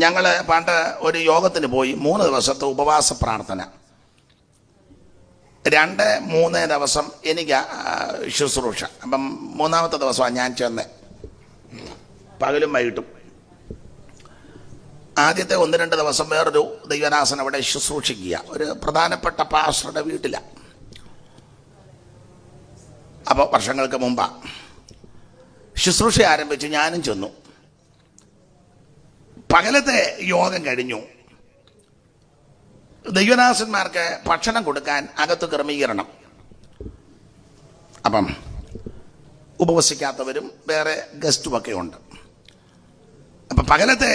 ഞങ്ങൾ പണ്ട് ഒരു യോഗത്തിന് പോയി 3 ദിവസത്തെ ഉപവാസ പ്രാർത്ഥന. 2-3 ദിവസം എനിക്ക് ശുശ്രൂഷ. അപ്പം 3-ാമത്തെ ദിവസമാണ് ഞാൻ ചെന്നത്, പകലും വൈകിട്ടും. ആദ്യത്തെ 1-2 ദിവസം വേറൊരു ദൈവദാസൻ അവിടെ ശുശ്രൂഷിക്കുക, ഒരു പ്രധാനപ്പെട്ട പാസ്റ്ററുടെ വീട്ടിലാണ്. അപ്പോൾ വർഷങ്ങൾക്ക് മുമ്പാണ് ശുശ്രൂഷ ആരംഭിച്ചു. ഞാനും ചെന്നു. പകലത്തെ യോഗം കഴിഞ്ഞു. ദൈവദാസന്മാർക്ക് ഭക്ഷണം കൊടുക്കാൻ അകത്ത് ക്രമീകരണം. അപ്പം ഉപവസിക്കാത്തവരും വേറെ ഗസ്റ്റുമൊക്കെ ഉണ്ട്. അപ്പം പകലത്തെ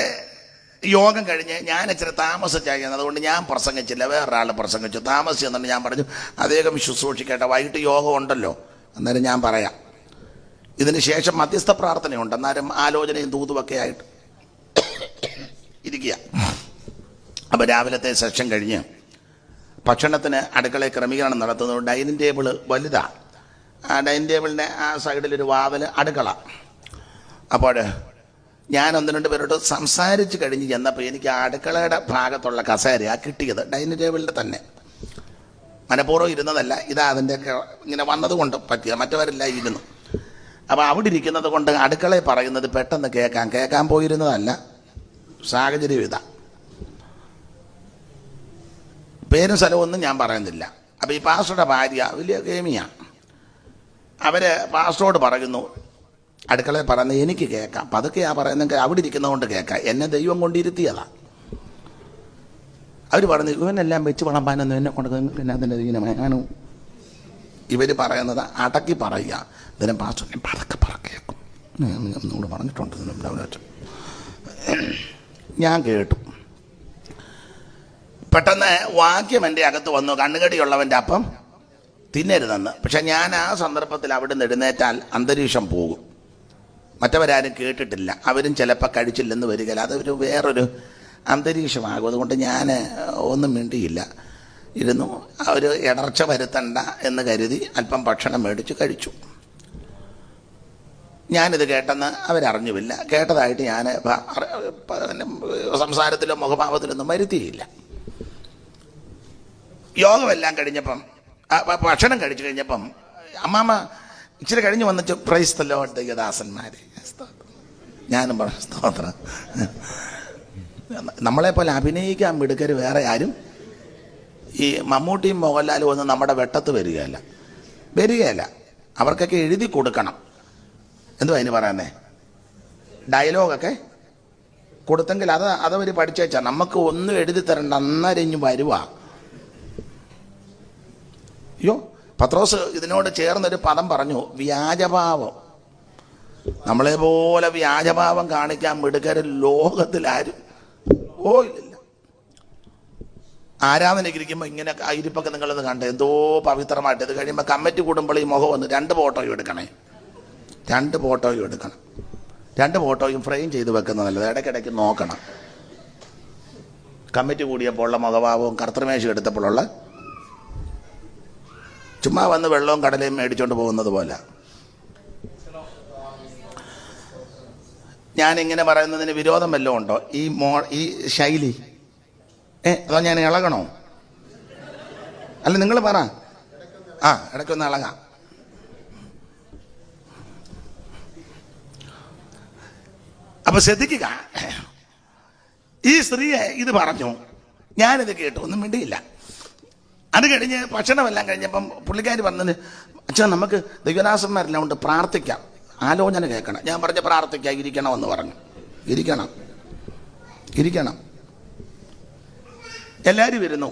യോഗം കഴിഞ്ഞ് ഞാൻ ഇച്ചിരി താമസിച്ചായിരുന്നു, അതുകൊണ്ട് ഞാൻ പ്രസംഗിച്ചില്ല, വേറൊരാൾ പ്രസംഗിച്ചു. താമസിച്ചെന്നുണ്ട്. ഞാൻ പറഞ്ഞു അദ്ദേഹം ശുശ്രൂഷിക്കട്ടെ, വൈകിട്ട് യോഗം ഉണ്ടല്ലോ, അന്നേരം ഞാൻ പറയാം. ഇതിന് ശേഷം മധ്യസ്ഥ പ്രാർത്ഥനയുണ്ട്, അന്നേരം ആലോചനയും തൂതുമൊക്കെ ആയിട്ട് ഇരിക്കുക. അപ്പോൾ രാവിലത്തെ സെഷൻ കഴിഞ്ഞ് ഭക്ഷണത്തിന് അടുക്കളയിൽ ക്രമീകരണം നടത്തുന്നത്. ഡൈനിങ് ടേബിൾ വലുതാണ്. ആ ഡൈനിങ് ടേബിളിൻ്റെ ആ സൈഡിലൊരു വാതിൽ അടുക്കള. അപ്പോൾ ഞാൻ 1-2 പേരോട് സംസാരിച്ച് കഴിഞ്ഞ് ചെന്നപ്പോൾ എനിക്ക് ആ അടുക്കളയുടെ ഭാഗത്തുള്ള കസേരയാണ് കിട്ടിയത്, ഡൈനിങ് ടേബിളിൻ്റെ തന്നെ. മനഃപൂർവ്വം ഇരുന്നതല്ല, ഇതാ അതിൻ്റെയൊക്കെ ഇങ്ങനെ വന്നതുകൊണ്ട് പറ്റിയ, മറ്റവരെല്ലാം ഇരുന്നു. അപ്പോൾ അവിടെ ഇരിക്കുന്നത് കൊണ്ട് അടുക്കളയിൽ പറയുന്നത് പെട്ടെന്ന് കേൾക്കാൻ പോയിരുന്നതല്ല, സാഹചര്യം ഇതാ. പേരും സ്ഥലമൊന്നും ഞാൻ പറയുന്നില്ല. അപ്പോൾ ഈ പാസ്റ്ററുടെ ഭാര്യ വലിയ കേമിയാണ്. അവർ പാസ്റ്ററോട് പറയുന്നു, അടുക്കളയിൽ പറയുന്നത് എനിക്ക് കേൾക്കാം, പതുക്കെയാ പറയുന്നെങ്കിൽ അവിടെ ഇരിക്കുന്നതുകൊണ്ട് കേൾക്കാം, എന്നെ ദൈവം കൊണ്ടിരുത്തിയതാണ്. അവർ പറഞ്ഞു ഇവനെല്ലാം വെച്ച് വിളമ്പാനൊന്നും എന്നെ കൊണ്ട് പിന്നെ അതിൻ്റെ ഇങ്ങനെ ഇവർ പറയുന്നത് അടക്കി പറയുക. ഇതിനും പാസ്റ്റർ പതക്കെ പറക്കേക്കും എന്നോട് പറഞ്ഞിട്ടുണ്ട്. ഞാൻ കേട്ടു. പെട്ടെന്ന് വാക്യം എൻ്റെ അകത്ത് വന്നു, കണ്ണുകടിയുള്ളവൻ്റെ അപ്പം തിന്നരുതെന്ന്. പക്ഷെ ഞാൻ ആ സന്ദർഭത്തിൽ അവിടെ നിന്ന് എഴുന്നേറ്റാൽ അന്തരീക്ഷം പോകും. മറ്റവരാരും കേട്ടിട്ടില്ല, അവരും ചിലപ്പോൾ കഴിച്ചില്ലെന്ന് വരികയില്ല, അതൊരു വേറൊരു അന്തരീക്ഷമാകും. അതുകൊണ്ട് ഞാൻ ഒന്നും മിണ്ടിയില്ല, ഇരുന്നു. ഒരു ഇടർച്ച വരുത്തണ്ട എന്ന് കരുതി അല്പം ഭക്ഷണം മേടിച്ച് കഴിച്ചു. ഞാനിത് കേട്ടെന്ന് അവരറിഞ്ഞുമില്ല. കേട്ടതായിട്ട് ഞാൻ സംസാരത്തിലോ മുഖഭാവത്തിലൊന്നും വരുത്തിയില്ല. യോഗമെല്ലാം കഴിഞ്ഞപ്പം, ഭക്ഷണം കഴിച്ചു കഴിഞ്ഞപ്പം അമ്മാമ്മ ഇച്ചിരി കഴിഞ്ഞ് വന്നിട്ട് പ്രൈസ് ദി ലോർഡ് ദൈവദാസന്മാരെ, ഞാനും പറഞ്ഞു സ്തോത്രം. നമ്മളെപ്പോലെ അഭിനയിക്കാൻ മിടുക്കർ വേറെ ആരും, ഈ മമ്മൂട്ടിയും മോഹൻലാലും ഒന്നും നമ്മുടെ വെട്ടത്ത് വരികയല്ല. അവർക്കൊക്കെ എഴുതി കൊടുക്കണം. എന്തുവാ അതിന് പറയുന്നേ, ഡയലോഗൊക്കെ കൊടുത്തെങ്കിൽ അതവർ പഠിച്ചു. നമുക്ക് ഒന്നും എഴുതി തരണ്ട, അന്നേരം വരുവാ. അയ്യോ, പത്രോസ് ഇതിനോട് ചേർന്നൊരു പദം പറഞ്ഞു, വ്യാജഭാവം. നമ്മളെ പോലെ വ്യാജഭാവം കാണിക്കാൻ മിടുക്കര് ലോകത്തിലാരും ഇല്ല. ആരാധനയ്ക്കിരിക്കുമ്പോൾ ഇങ്ങനെ ഇരിപ്പൊക്കെ നിങ്ങളത് കണ്ട് എന്തോ പവിത്രമായിട്ട്. ഇത് കഴിയുമ്പോൾ കമ്മിറ്റി കൂടുമ്പോൾ ഈ മുഖം വന്ന് 2 ഫോട്ടോയും എടുക്കണം. 2 ഫോട്ടോയും എടുക്കണം. 2 ഫോട്ടോയും ഫ്രെയിം ചെയ്ത് വെക്കുന്നത് നല്ലത്. ഇടയ്ക്കിടയ്ക്ക് നോക്കണം. കമ്മിറ്റി കൂടിയപ്പോൾ ഉള്ള മുഖഭാവവും കർത്തൃമേശം എടുത്തപ്പോഴുള്ള, ചുമ്മാ വന്ന് വെള്ളവും കടലയും മേടിച്ചോണ്ട് പോകുന്നത് പോലെ. ഞാനിങ്ങനെ പറയുന്നതിന് വിരോധം വല്ലതും ഉണ്ടോ? ഈ ശൈലി അതോ ഞാൻ ഇളകണോ? അല്ല, നിങ്ങൾ പറ. ഇടയ്ക്കൊന്ന് ഇളകാം. അപ്പൊ ശ്രദ്ധിക്കുക, ഈ സ്ത്രീയെ ഇത് പറഞ്ഞു, ഞാനിത് കേട്ടു, ഒന്നും വേണ്ടിയില്ല. അത് കഴിഞ്ഞ് ഭക്ഷണമെല്ലാം കഴിഞ്ഞപ്പം പുള്ളിക്കാരി പറഞ്ഞത്, അച്ഛാ നമുക്ക് ദൈവദാസന്മാരെല്ലാം കൊണ്ട് പ്രാർത്ഥിക്കാം, ആലോചന കേൾക്കണം. ഞാൻ പറഞ്ഞ പ്രാർത്ഥിക്കാം, ഇരിക്കണമെന്ന് പറഞ്ഞു. ഇരിക്കണം. എല്ലാവരും ഇരുന്നു.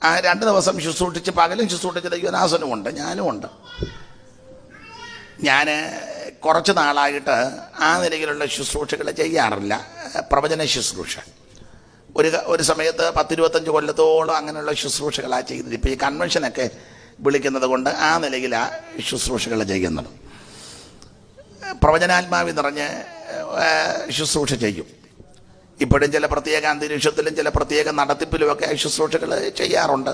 ആ 2 ദിവസം ശുശ്രൂഷിച്ച്, പകലും ശുശ്രൂഷിച്ച് ദൈവദാസനും ഉണ്ട്, ഞാനും ഉണ്ട്. ഞാൻ കുറച്ച് നാളായിട്ട് ആ നിലയിലുള്ള ശുശ്രൂഷകൾ ചെയ്യാറില്ല, പ്രവചന ശുശ്രൂഷ. ഒരു സമയത്ത് 10-25 കൊല്ലത്തോളം അങ്ങനെയുള്ള ശുശ്രൂഷകളാണ് ചെയ്തത്. ഇപ്പോൾ ഈ കൺവെൻഷനൊക്കെ വിളിക്കുന്നത് കൊണ്ട് ആ നിലയിലാണ് ശുശ്രൂഷകൾ ചെയ്യുന്നത്. പ്രവചനാത്മാവി നിറഞ്ഞ് ശുശ്രൂഷ ചെയ്യും. ഇപ്പോഴും ചില പ്രത്യേക അന്തരീക്ഷത്തിലും ചില പ്രത്യേക നടത്തിപ്പിലുമൊക്കെ ശുശ്രൂഷകൾ ചെയ്യാറുണ്ട്.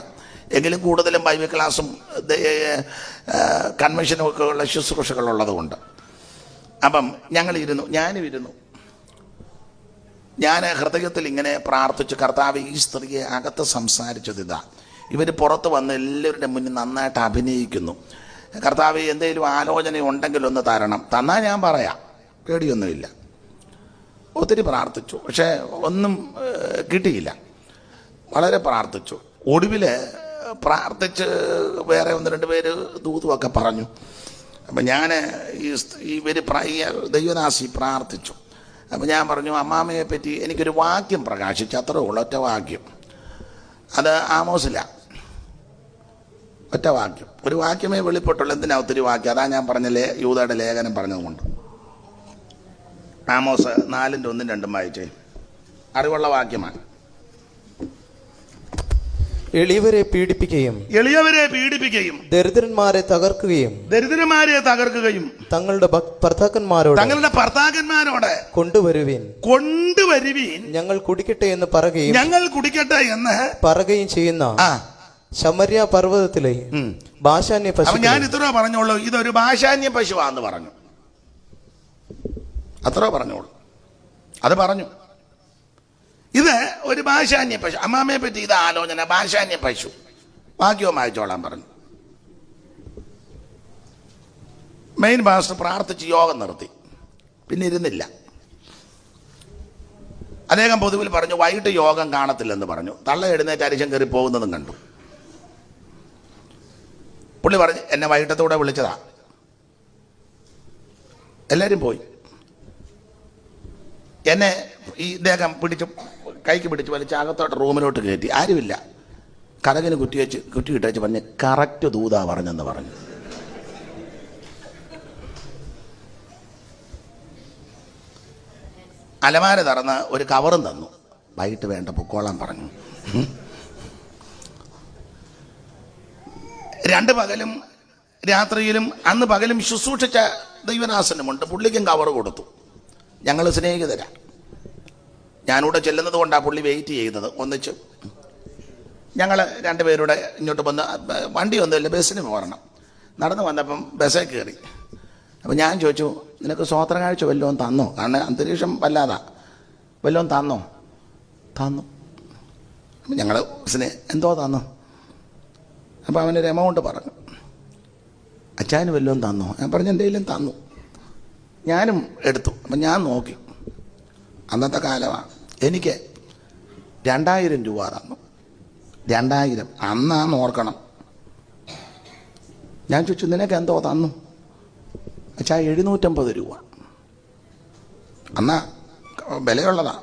എങ്കിലും കൂടുതലും ബൈബിൾ ക്ലാസ്സും കൺവെൻഷനും ഒക്കെ ഉള്ള ശുശ്രൂഷകളുള്ളത് കൊണ്ട്. അപ്പം ഞാനും ഇരുന്നു. ഞാൻ ഹൃദയത്തിൽ ഇങ്ങനെ പ്രാർത്ഥിച്ചു, കർത്താവ് ഈ സ്ത്രീയെ അകത്ത് സംസാരിച്ചത് ഇതാ, ഇവർ പുറത്ത് വന്ന് എല്ലാവരുടെ മുന്നിൽ നന്നായിട്ട് അഭിനയിക്കുന്നു. കർത്താവ് എന്തെങ്കിലും ആലോചന ഉണ്ടെങ്കിൽ ഒന്ന് തരണം, തന്നാൽ ഞാൻ പറയാം, പേടിയൊന്നുമില്ല. ഒത്തിരി പ്രാർത്ഥിച്ചു, പക്ഷേ ഒന്നും കിട്ടിയില്ല. വളരെ പ്രാർത്ഥിച്ചു. ഒടുവിൽ പ്രാർത്ഥിച്ച് വേറെ 1-2 പേര് ദൂതുമൊക്കെ പറഞ്ഞു. അപ്പം ഞാൻ ഇവർ ദൈവദാസി പ്രാർത്ഥിച്ചു. അപ്പം ഞാൻ പറഞ്ഞു, അമ്മാമ്മയെ പറ്റി എനിക്കൊരു വാക്യം പ്രകാശിച്ചു, അത്രേ ഉള്ളൂ, ഒറ്റ വാക്യം. അത് ആമോസില്ല, ഒറ്റ വാക്യം, ഒരു വാക്യമേ വെളിപ്പെട്ടുള്ളൂ. എന്തിനാ ഒത്തിരി വാക്യം? അതാ ഞാൻ പറഞ്ഞ യൂദയുടെ ലേഖനം പറഞ്ഞതുകൊണ്ട്. ആമോസ് 4:1-2 വായിച്ചേ, അറിവുള്ള വാക്യമാണ്. എളിയവരെ പീഡിപ്പിക്കുകയും ദരിദ്രന്മാരെ തകർക്കുകയും തങ്ങളുടെ ഭർത്താക്കന്മാരോട് കൊണ്ടുവരുവീൻ ഞങ്ങൾ കുടിക്കട്ടെ എന്ന് പറയുകയും ചെയ്യുന്ന ശമര്യ പർവ്വതത്തിലെ ഭാഷാന്യ പശു. ഞാൻ ഇത്ര പറഞ്ഞോളൂ, ഇതൊരു ഭാഷാന്യ പശുവാന്ന് പറഞ്ഞു, അത്ര പറഞ്ഞോളൂ. അത് പറഞ്ഞു, ഇത് ഒരു ഭാഷാന്യ പശു. അമ്മാമ്മയെ പറ്റി ഇത് ആലോചന, ഭാഷാന്യ പശു. വാക്യവും വായിച്ചോളാൻ പറഞ്ഞു. മെയിൻ പാസ്റ്റർ പ്രാർത്ഥിച്ച് യോഗം നിർത്തി, പിന്നെ ഇരുന്നില്ല. അദ്ദേഹം പൊതുവിൽ പറഞ്ഞു, വൈകിട്ട് യോഗം കാണത്തില്ലെന്ന് പറഞ്ഞു. തള്ള എഴുന്നേറ്റ് അരിശം കയറി പോകുന്നതും കണ്ടു. പുള്ളി പറഞ്ഞു, എന്നെ വൈകിട്ടത്തൂടെ വിളിച്ചതാ. എല്ലാവരും പോയി. എന്നെ ഇദ്ദേഹം കൈക്ക് പിടിച്ച് വലിച്ച് അകത്തോട്ട് റൂമിലോട്ട് കയറ്റി. ആരുമില്ല. കടകിന് കുറ്റിയിട്ടേച്ച് പറഞ്ഞ് കറക്റ്റ് ദൂതാ പറഞ്ഞെന്ന് പറഞ്ഞു. അലമാര തുറന്ന് ഒരു കവറും തന്നു. വൈകിട്ട് വേണ്ട, പൊക്കോളാൻ പറഞ്ഞു. 2 പകലും രാത്രിയിലും അന്ന് പകലും ശുശ്രൂഷിച്ച ദൈവദാസനുമുണ്ട്. പുള്ളിക്കും കവർ കൊടുത്തു. ഞങ്ങൾ സ്നേഹിതരാ. ഞാനിവിടെ ചെല്ലുന്നത് കൊണ്ടാണ് പുള്ളി വെയിറ്റ് ചെയ്തത്. ഒന്നിച്ച് ഞങ്ങൾ 2 പേരുടെ ഇങ്ങോട്ട് വന്ന്, വണ്ടിയൊന്നുമില്ല, ബസ്സിന് പോരണം. നടന്നു വന്നപ്പം ബസ്സിൽ കയറി. അപ്പം ഞാൻ ചോദിച്ചു, നിനക്ക് സ്വോത്രകാഴ്ച വല്ലതും തന്നോ? കാരണം അന്തരീക്ഷം വല്ലാതാ. വല്ലതും തന്നു. അപ്പം ഞങ്ങൾ ബസ്സിന് എന്തോ തന്നു. അപ്പം അവനൊരു എമൗണ്ട് പറഞ്ഞു. അച്ചായന് വല്ലതും തന്നോ? ഞാൻ പറഞ്ഞു, എന്തെങ്കിലും തന്നു. ഞാനും എടുത്തു. അപ്പം ഞാൻ നോക്കി, അന്നത്തെ കാലമാണ്. എനിക്ക് 2000 രൂപ തന്നു. 2000 അന്നാന്ന് ഓർക്കണം. ഞാൻ ചോദിച്ചു, നിനക്ക് എന്തോ തന്നു? അച്ഛാ 750 രൂപ. അന്നാ വിലയുള്ളതാ.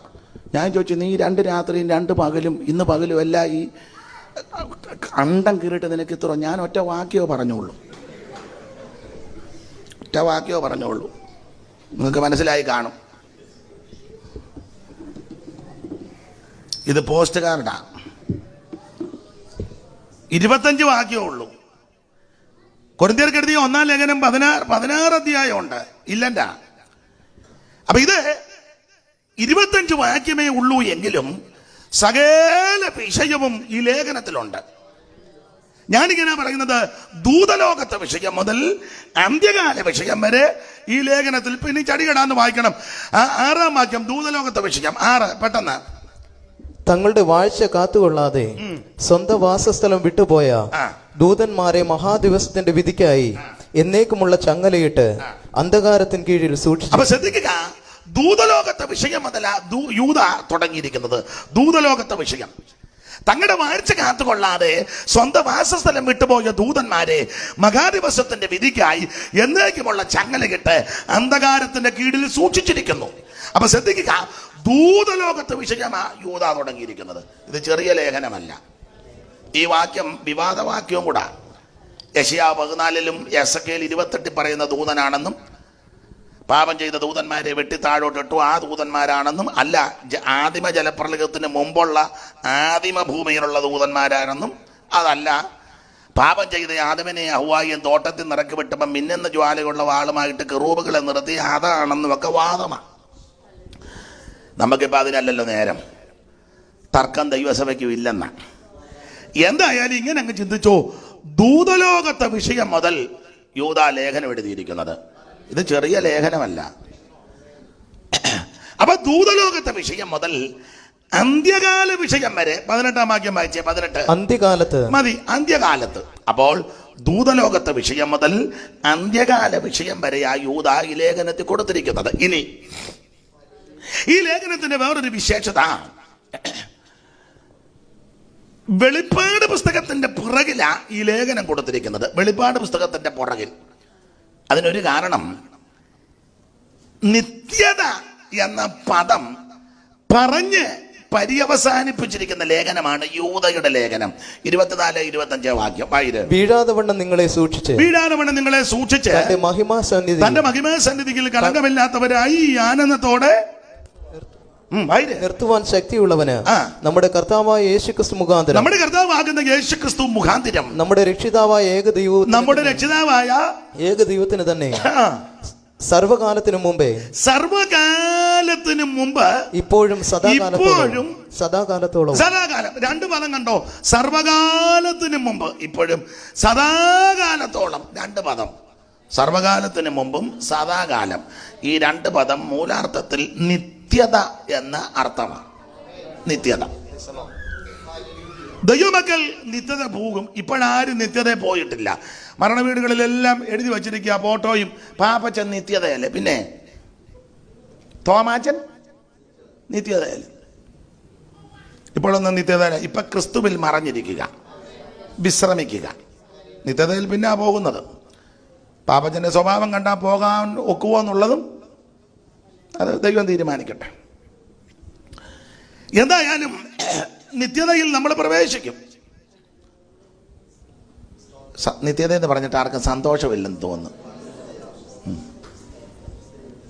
ഞാൻ ചോദിച്ചു, നീ 2 രാത്രിയും 2 പകലും ഇന്ന് പകലും എല്ലാം ഈ അണ്ടം കീറിയിട്ട് നിനക്ക് ഇത്ര? ഞാൻ ഒറ്റ വാക്യോ പറഞ്ഞോളൂ. നിങ്ങൾക്ക് മനസ്സിലായി കാണും. ഇത് പോസ്റ്റ് കാർഡാ. 25 വാക്യമേ ഉള്ളൂ. കൊരിന്ത്യർക്ക് എഴുതിയ 1-ാം ലേഖനം 16 അധ്യായമുണ്ട്. ഇല്ലണ്ടാ. അപ്പൊ ഇത് 25 വാക്യമേ ഉള്ളൂ എങ്കിലും സകല വിഷയവും ഈ ലേഖനത്തിലുണ്ട്. ഞാനിങ്ങനെ പറയുന്നത്, ദൂതലോകത്തെ വിഷയം മുതൽ അന്ത്യകാല വിഷയം വരെ ഈ ലേഖനത്തിൽ. പിന്നെ ചടികടാന്ന് വായിക്കണം. 6-ാം വാക്യം, ദൂതലോകത്തെ വിഷയം 6. പെട്ടെന്ന്, തങ്ങളുടെ വാഴ്ച കാത്തുകൊള്ളാതെ സ്വന്തം വാസസ്ഥലം വിട്ടുപോയ ദൂതന്മാരെ മഹാദിവസത്തിന്റെ വിധിക്കായി എന്നേക്കുമുള്ള ചങ്ങലയിട്ട് അന്ധകാരത്തിന് കീഴിൽ സൂക്ഷിച്ചു. അപ്പൊ ശ്രദ്ധിക്കുക, ദൂതലോകത്തെ വിഷയം മുതല യൂദ തുടങ്ങിയിരിക്കുന്നത്. ദൂതലോകത്തെ വിഷയം തങ്ങളുടെ വാഴ്ച കാത്തുകൊള്ളാതെ സ്വന്തം വാസസ്ഥലം വിട്ടുപോയ ദൂതന്മാരെ മഹാദിവസത്തിന്റെ വിധിക്കായി എന്നേക്കുമുള്ള ചങ്ങലകിട്ട് അന്ധകാരത്തിന്റെ കീഴിൽ സൂക്ഷിച്ചിരിക്കുന്നു. അപ്പൊ ശ്രദ്ധിക്കുക, ദൂതലോകത്തെ വിഷയമാ യൂദ തുടങ്ങിയിരിക്കുന്നത്. ഇത് ചെറിയ ലേഖനമല്ല. ഈ വാക്യം വിവാദവാക്യവും കൂടാ. യെശയ്യാ 14-ലും എസെക്കിയേൽ 28 പറയുന്ന ദൂതനാണെന്നും, പാപം ചെയ്ത ദൂതന്മാരെ വെട്ടിത്താഴോട്ടിട്ടു ആ ദൂതന്മാരാണെന്നും അല്ല, ആദിമ ജലപ്രളയത്തിന് മുമ്പുള്ള ആദിമ ഭൂമിയിലുള്ള ദൂതന്മാരാണെന്നും അതല്ല, പാപം ചെയ്ത ആദമിനെ ഹവ്വായും തോട്ടത്തിൽ നിറക്കി വിട്ടപ്പം മിന്നുന്ന ജ്വാലയുള്ള വാളുമായിട്ട് കെറൂബുകളെ നിർത്തി അതാണെന്നും ഒക്കെ വാദമാണ്. നമുക്കിപ്പോൾ അതിനല്ലല്ലോ നേരം. തർക്കം ദൈവസഭയ്ക്കും ഇല്ലെന്ന. എന്തായാലും ഇങ്ങനെ അങ്ങ് ചിന്തിച്ചോ, ദൂതലോകത്തെ വിഷയം മുതൽ യൂദ ലേഖനം എഴുതിയിരിക്കുന്നത്. ഇത് ചെറിയ ലേഖനമല്ല. അപ്പൊ ദൂതലോകത്തെ വിഷയം മുതൽ അന്ത്യകാല വിഷയം വരെ 18 വാക്യം വായിച്ചേ. 18 അന്ത്യകാലത്ത് മതി. അന്ത്യകാലത്ത്. അപ്പോൾ ദൂതലോകത്തെ വിഷയം മുതൽ അന്ത്യകാല വിഷയം വരെ ആ യൂദ ഈ ലേഖനത്തിൽ കൊടുത്തിരിക്കുന്നത്. ഇനി ഈ ലേഖനത്തിന്റെ വേറൊരു വിശേഷത, വെളിപ്പാട് പുസ്തകത്തിന്റെ പുറകിലാ ഈ ലേഖനം കൊടുത്തിരിക്കുന്നത്. വെളിപ്പാട് പുസ്തകത്തിന്റെ പുറകിൽ. അതിനൊരു കാരണം, നിത്യത എന്ന പദം പറഞ്ഞ് പര്യവസാനിപ്പിച്ചിരിക്കുന്ന ലേഖനമാണ് യൂദയുടെ ലേഖനം. 24-25 വാക്യം വായിര്. വീഴാതെ വണ്ണം നിങ്ങളെ സൂക്ഷിച്ച് തന്റെ മഹിമാസന്നിധിയിൽ കളങ്കമില്ലാത്തവരായി ഈ ആനന്ദത്തോടെ നിർത്തുവാൻ ശക്തിയുള്ളവന് നമ്മുടെ കർത്താവായ യേശുക്രിസ്തു മുഖാന്തരം, നമ്മുടെ കർത്താവാകുന്ന യേശുക്രിസ്തു മുഖാന്തരം, നമ്മുടെ രക്ഷിതാവായ ഏകദൈവത്തിന് തന്നെ സർവകാലത്തിനു മുമ്പ് ഇപ്പോഴും സദാകാലത്തോളം. രണ്ട് പദം കണ്ടോ? സർവകാലത്തിനു മുമ്പ്, ഇപ്പോഴും സദാകാലത്തോളം. രണ്ട് പദം, സർവകാലത്തിനു മുമ്പും സദാകാലം. ഈ രണ്ട് പദം മൂലാർത്ഥത്തിൽ നിത്യത എന്ന അർത്ഥമാണ്. നിത്യത. ദൈവമക്കൾ നിത്യത പോകും. ഇപ്പോഴാരും നിത്യത പോയിട്ടില്ല. മരണവീടുകളിലെല്ലാം എഴുതി വച്ചിരിക്കുക ഫോട്ടോയും. പാപ്പച്ചൻ നിത്യതയല്ലേ, പിന്നെ തോമാച്ചൻ നിത്യതയല്ലേ. ഇപ്പോഴൊന്നും നിത്യതയല്ല. ഇപ്പൊ ക്രിസ്തുവിൽ മറഞ്ഞിരിക്കുക, വിശ്രമിക്കുക. നിത്യതയിൽ പിന്നെ പോകുന്നത്. പാപ്പച്ചന്റെ സ്വഭാവം കണ്ടാൽ പോകാൻ ഒക്കുവോ എന്നുള്ളതും അത് ദൈവം തീരുമാനിക്കട്ടെ. എന്തായാലും നിത്യതയിൽ നമ്മൾ പ്രവേശിക്കും. നിത്യത എന്ന് പറഞ്ഞിട്ട് ആർക്കും സന്തോഷമില്ലെന്ന് തോന്നുന്നു.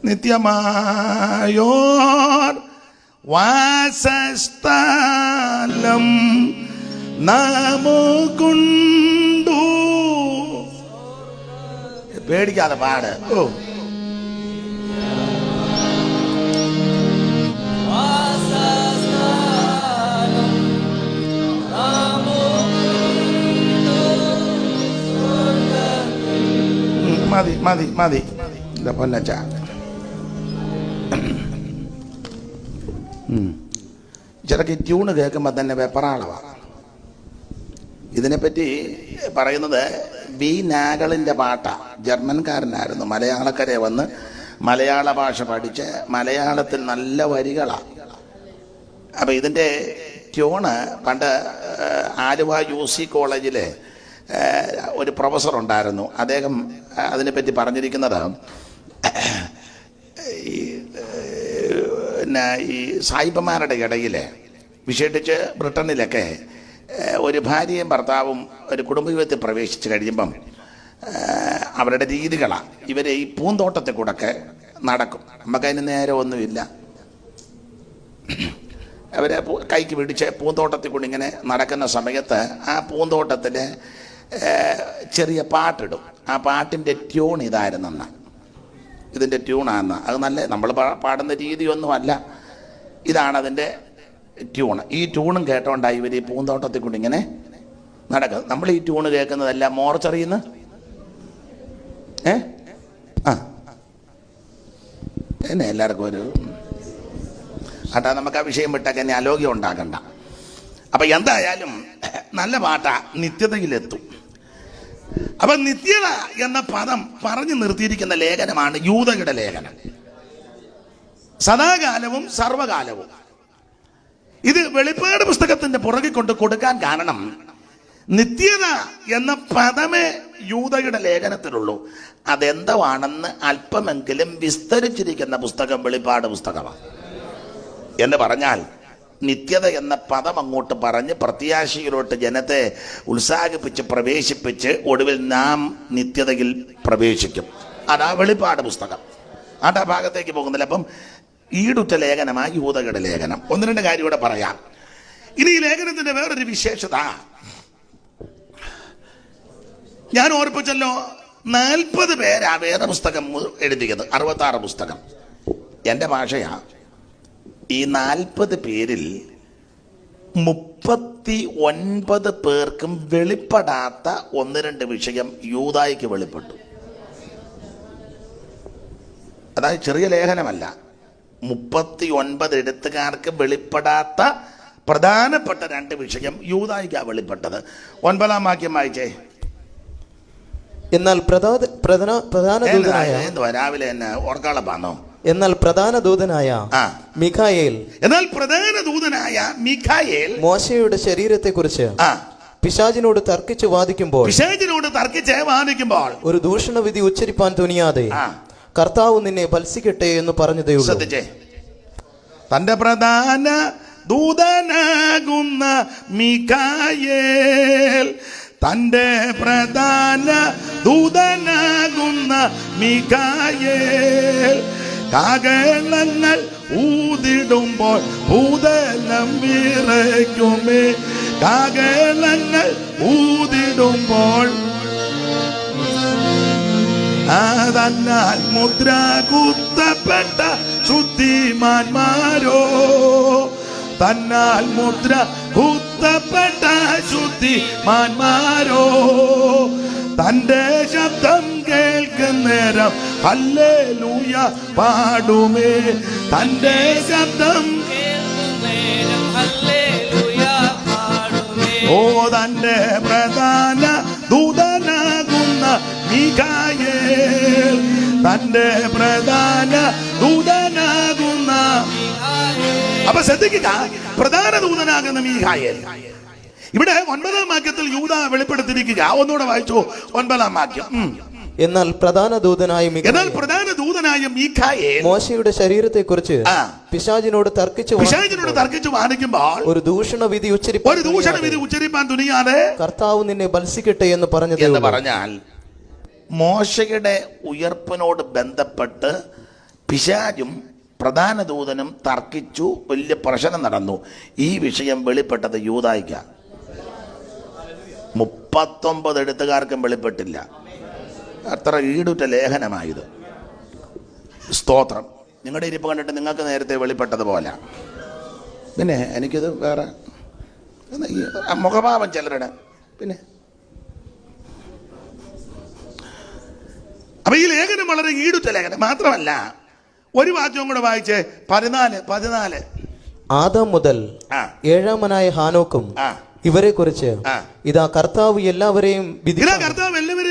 നിത്യമായോർ വാസസ്ഥലം നമുക്കുണ്ടു. പേടിക്കാതെ പാട്. ഓ, മതി മതി മതി. പൊന്നച്ച, ചിലക്ക് ട്യൂണ് കേൾക്കുമ്പോൾ തന്നെ വെപ്പറാളവാണ്. ഇതിനെപ്പറ്റി പറയുന്നത് ബി നാഗളിൻ്റെ പാട്ടാണ്. ജർമ്മൻകാരനായിരുന്നു. മലയാളക്കരെ വന്ന് മലയാള ഭാഷ പഠിച്ച് മലയാളത്തിൽ നല്ല വരികളാണ്. അപ്പം ഇതിൻ്റെ ട്യൂണ് പണ്ട് ആലുവ UC കോളേജിലെ ഒരു പ്രൊഫസർ ഉണ്ടായിരുന്നു. അദ്ദേഹം അതിനെപ്പറ്റി പറഞ്ഞിരിക്കുന്നത്, ഈ സായിപ്പന്മാരുടെ ഇടയിൽ, വിശേഷിച്ച് ബ്രിട്ടനിലൊക്കെ, ഒരു ഭാര്യയും ഭർത്താവും ഒരു കുടുംബജീവിതത്തിൽ പ്രവേശിച്ച് കഴിയുമ്പം അവരുടെ രീതികളാണ്. ഇവർ ഈ പൂന്തോട്ടത്തിൽ കൂടെയൊക്കെ നടക്കും. നമുക്കതിന് നേരമൊന്നുമില്ല. അവരെ കൈക്ക് പിടിച്ച് പൂന്തോട്ടത്തിൽ കൂടി ഇങ്ങനെ നടക്കുന്ന സമയത്ത് ആ പൂന്തോട്ടത്തിൽ ചെറിയ പാട്ടിടും. ആ പാട്ടിൻ്റെ ട്യൂൺ ഇതായിരുന്നെന്ന, ഇതിൻ്റെ ട്യൂണാണെന്ന്. അത് നല്ല നമ്മൾ പാടുന്ന രീതിയൊന്നുമല്ല, ഇതാണ് അതിൻ്റെ ട്യൂണ്. ഈ ട്യൂണും കേട്ടോണ്ടായി ഇവർ ഈ പൂന്തോട്ടത്തിൽ കൂടി ഇങ്ങനെ നടക്കുന്നത്. നമ്മൾ ഈ ട്യൂണ് കേൾക്കുന്നതല്ല മോർച്ചറിയുന്ന എന്നെ എല്ലാവർക്കും ഒരു ആട്ടാ. നമുക്ക് ആ വിഷയം വിട്ടൊക്കെ എന്നെ അലോഗ്യം ഉണ്ടാക്കണ്ട. അപ്പം എന്തായാലും നല്ല പാട്ടാ, നിത്യതയിലെത്തും. അപ്പം നിത്യത എന്ന പദം പറഞ്ഞു നിർത്തിയിരിക്കുന്ന ലേഖനമാണ് യൂദയുടെ ലേഖനം. സദാകാലവും സർവകാലവും. ഇത് വെളിപ്പാട് പുസ്തകത്തിന്റെ പുറകിൽ കൊണ്ട് കൊടുക്കാൻ കാരണം, നിത്യത എന്ന പദമേ യൂദയുടെ ലേഖനത്തിലുള്ളൂ. അതെന്താണെന്ന് അല്പമെങ്കിലും വിസ്തരിച്ചിരിക്കുന്ന പുസ്തകം വെളിപ്പാട് പുസ്തകമാണ്. എന്ന് പറഞ്ഞാൽ നിത്യത എന്ന പദം അങ്ങോട്ട് പറഞ്ഞ് പ്രത്യാശയിലോട്ട് ജനത്തെ ഉത്സാഹിപ്പിച്ച് പ്രവേശിപ്പിച്ച് ഒടുവിൽ നാം നിത്യതയിൽ പ്രവേശിക്കും. അതാ വെളിപ്പാട് പുസ്തകം. ആ ഭാഗത്തേക്ക് പോകുന്നില്ല. അപ്പം ഈടുറ്റ ലേഖനമായി യൂദയുടെ ലേഖനം. ഒന്ന് രണ്ട് കാര്യം കൂടെ പറയാം. ഇനി ഈ ലേഖനത്തിന്റെ വേറൊരു വിശേഷത ഞാൻ ഓർപ്പിച്ചല്ലോ. 40 പേരാ വേദപുസ്തകം എഴുതിയത്. 66 പുസ്തകം. എൻ്റെ ഭാഷയാ. ഈ 40 പേരിൽ 39 പേർക്കും വെളിപ്പെടാത്ത 1-2 വിഷയം യൂദായിക്ക് വെളിപ്പെട്ടു. അതായത് ചെറിയ ലേഖനമല്ല. 39 എഴുത്തുകാർക്ക് വെളിപ്പെടാത്ത പ്രധാനപ്പെട്ട 2 വിഷയം യൂദായിക്കാ വെളിപ്പെട്ടത്. 9-ാം വാക്യം വായിച്ചേ. എന്നാൽ പ്രധാന ദൂതനായ രാവിലെ തന്നെ ഓർക്കാളപ്പാന്നോ. എന്നാൽ പ്രധാന ദൂതനായ മിഖായേൽ മോശയുടെ ശരീരത്തെക്കുറിച്ച് പിശാചിനോട് തർക്കിച്ച് വാദിക്കുമ്പോൾ ഒരു ദൂഷണവിധി ഉച്ചരിപ്പാൻ തുനിയാതെ കർത്താവ് നിന്നെ ഭത്സിക്കട്ടെ എന്ന് പറഞ്ഞതേയുള്ളൂ. ശ്രദ്ധിച്ചേ, തന്റെ പ്രധാന ദൂതനാകുന്ന മിഖായേൽ, തന്റെ പ്രധാന ദൂതനാകുന്ന മിഖായേൽ കാഹളങ്ങൾ ഊതിടുമ്പോൾ ഭൂതലം വിറയ്ക്കുമേ. കാഹളങ്ങൾ ഊതിടുമ്പോൾ തന്നാൽ മുദ്ര കുത്തപ്പെട്ട ശുദ്ധിമാന്മാരോ, തന്നാൽ മുദ്ര കുത്തപ്പെട്ട ശുദ്ധിമാന്മാരോ തന്റെ ശബ്ദം കേൾക്കുന്നേരം ഹല്ലേലൂയ പാടുമേ. തന്റെ ശബ്ദം കേൾക്കുന്നേരം ഹല്ലേലൂയ പാടുമേ. ഓ തന്റെ പ്രധാന ദൂതനാകുന്ന മിഖായേൽ, തന്റെ പ്രധാന ദൂതനാകുന്ന. അപ്പൊ ശ്രദ്ധിക്കുക, പ്രധാന ദൂതനാകുന്ന മിഖായേൽ. ഇവിടെ 9-ാം വാക്യത്തിൽ യൂദാ വെളിപ്പെടുത്തിയിരിക്കുക. ഒന്നുകൂടെ വായിച്ചു 9-ാം വാക്യം. എന്നാൽ പ്രധാന ദൂതനായ മിഖായേൽ മോശയുടെ ശരീരത്തെക്കുറിച്ച് പിശാചിനോട് തർക്കിച്ചു വാദിക്കുമ്പോൾ ഒരു ദൂഷണവിധി ഉച്ചരിപ്പാൻ തുനിയാതെ കർത്താവ് നിന്നെ ഭത്സിക്കട്ടെ എന്ന് പറഞ്ഞാൽ, മോശയുടെ ഉയർപ്പിനോട് ബന്ധപ്പെട്ട് പിശാചും പ്രധാന ദൂതനും തർക്കിച്ചു, വലിയ പ്രശ്നം നടന്നു. ഈ വിഷയം വെളിപ്പെട്ടത് യൂദായിക്ക. 39 എഴുത്തുകാർക്കും വെളിപ്പെട്ടില്ല. അത്ര ഈടുറ്റ ലേഖനമായത്. സ്തോത്രം. നിങ്ങളുടെ ഇരിപ്പ് കണ്ടിട്ട് നിങ്ങൾക്ക് നേരത്തെ വെളിപ്പെട്ടതുപോലെ. പിന്നെ എനിക്കിത് വേറെ മുഖഭാവം ചിലരുടെ. പിന്നെ അപ്പൊ ഈ ലേഖനം വളരെ ഈടുറ്റ ലേഖനം മാത്രമല്ല. ഒരു വാക്യവും കൂടെ വായിച്ചേ. 14. ആദാം മുതൽ 7-മനായ ഹാനോക്കും ഇവരെ കുറിച്ച് ഇതാ കർത്താവ് എല്ലാവരെയും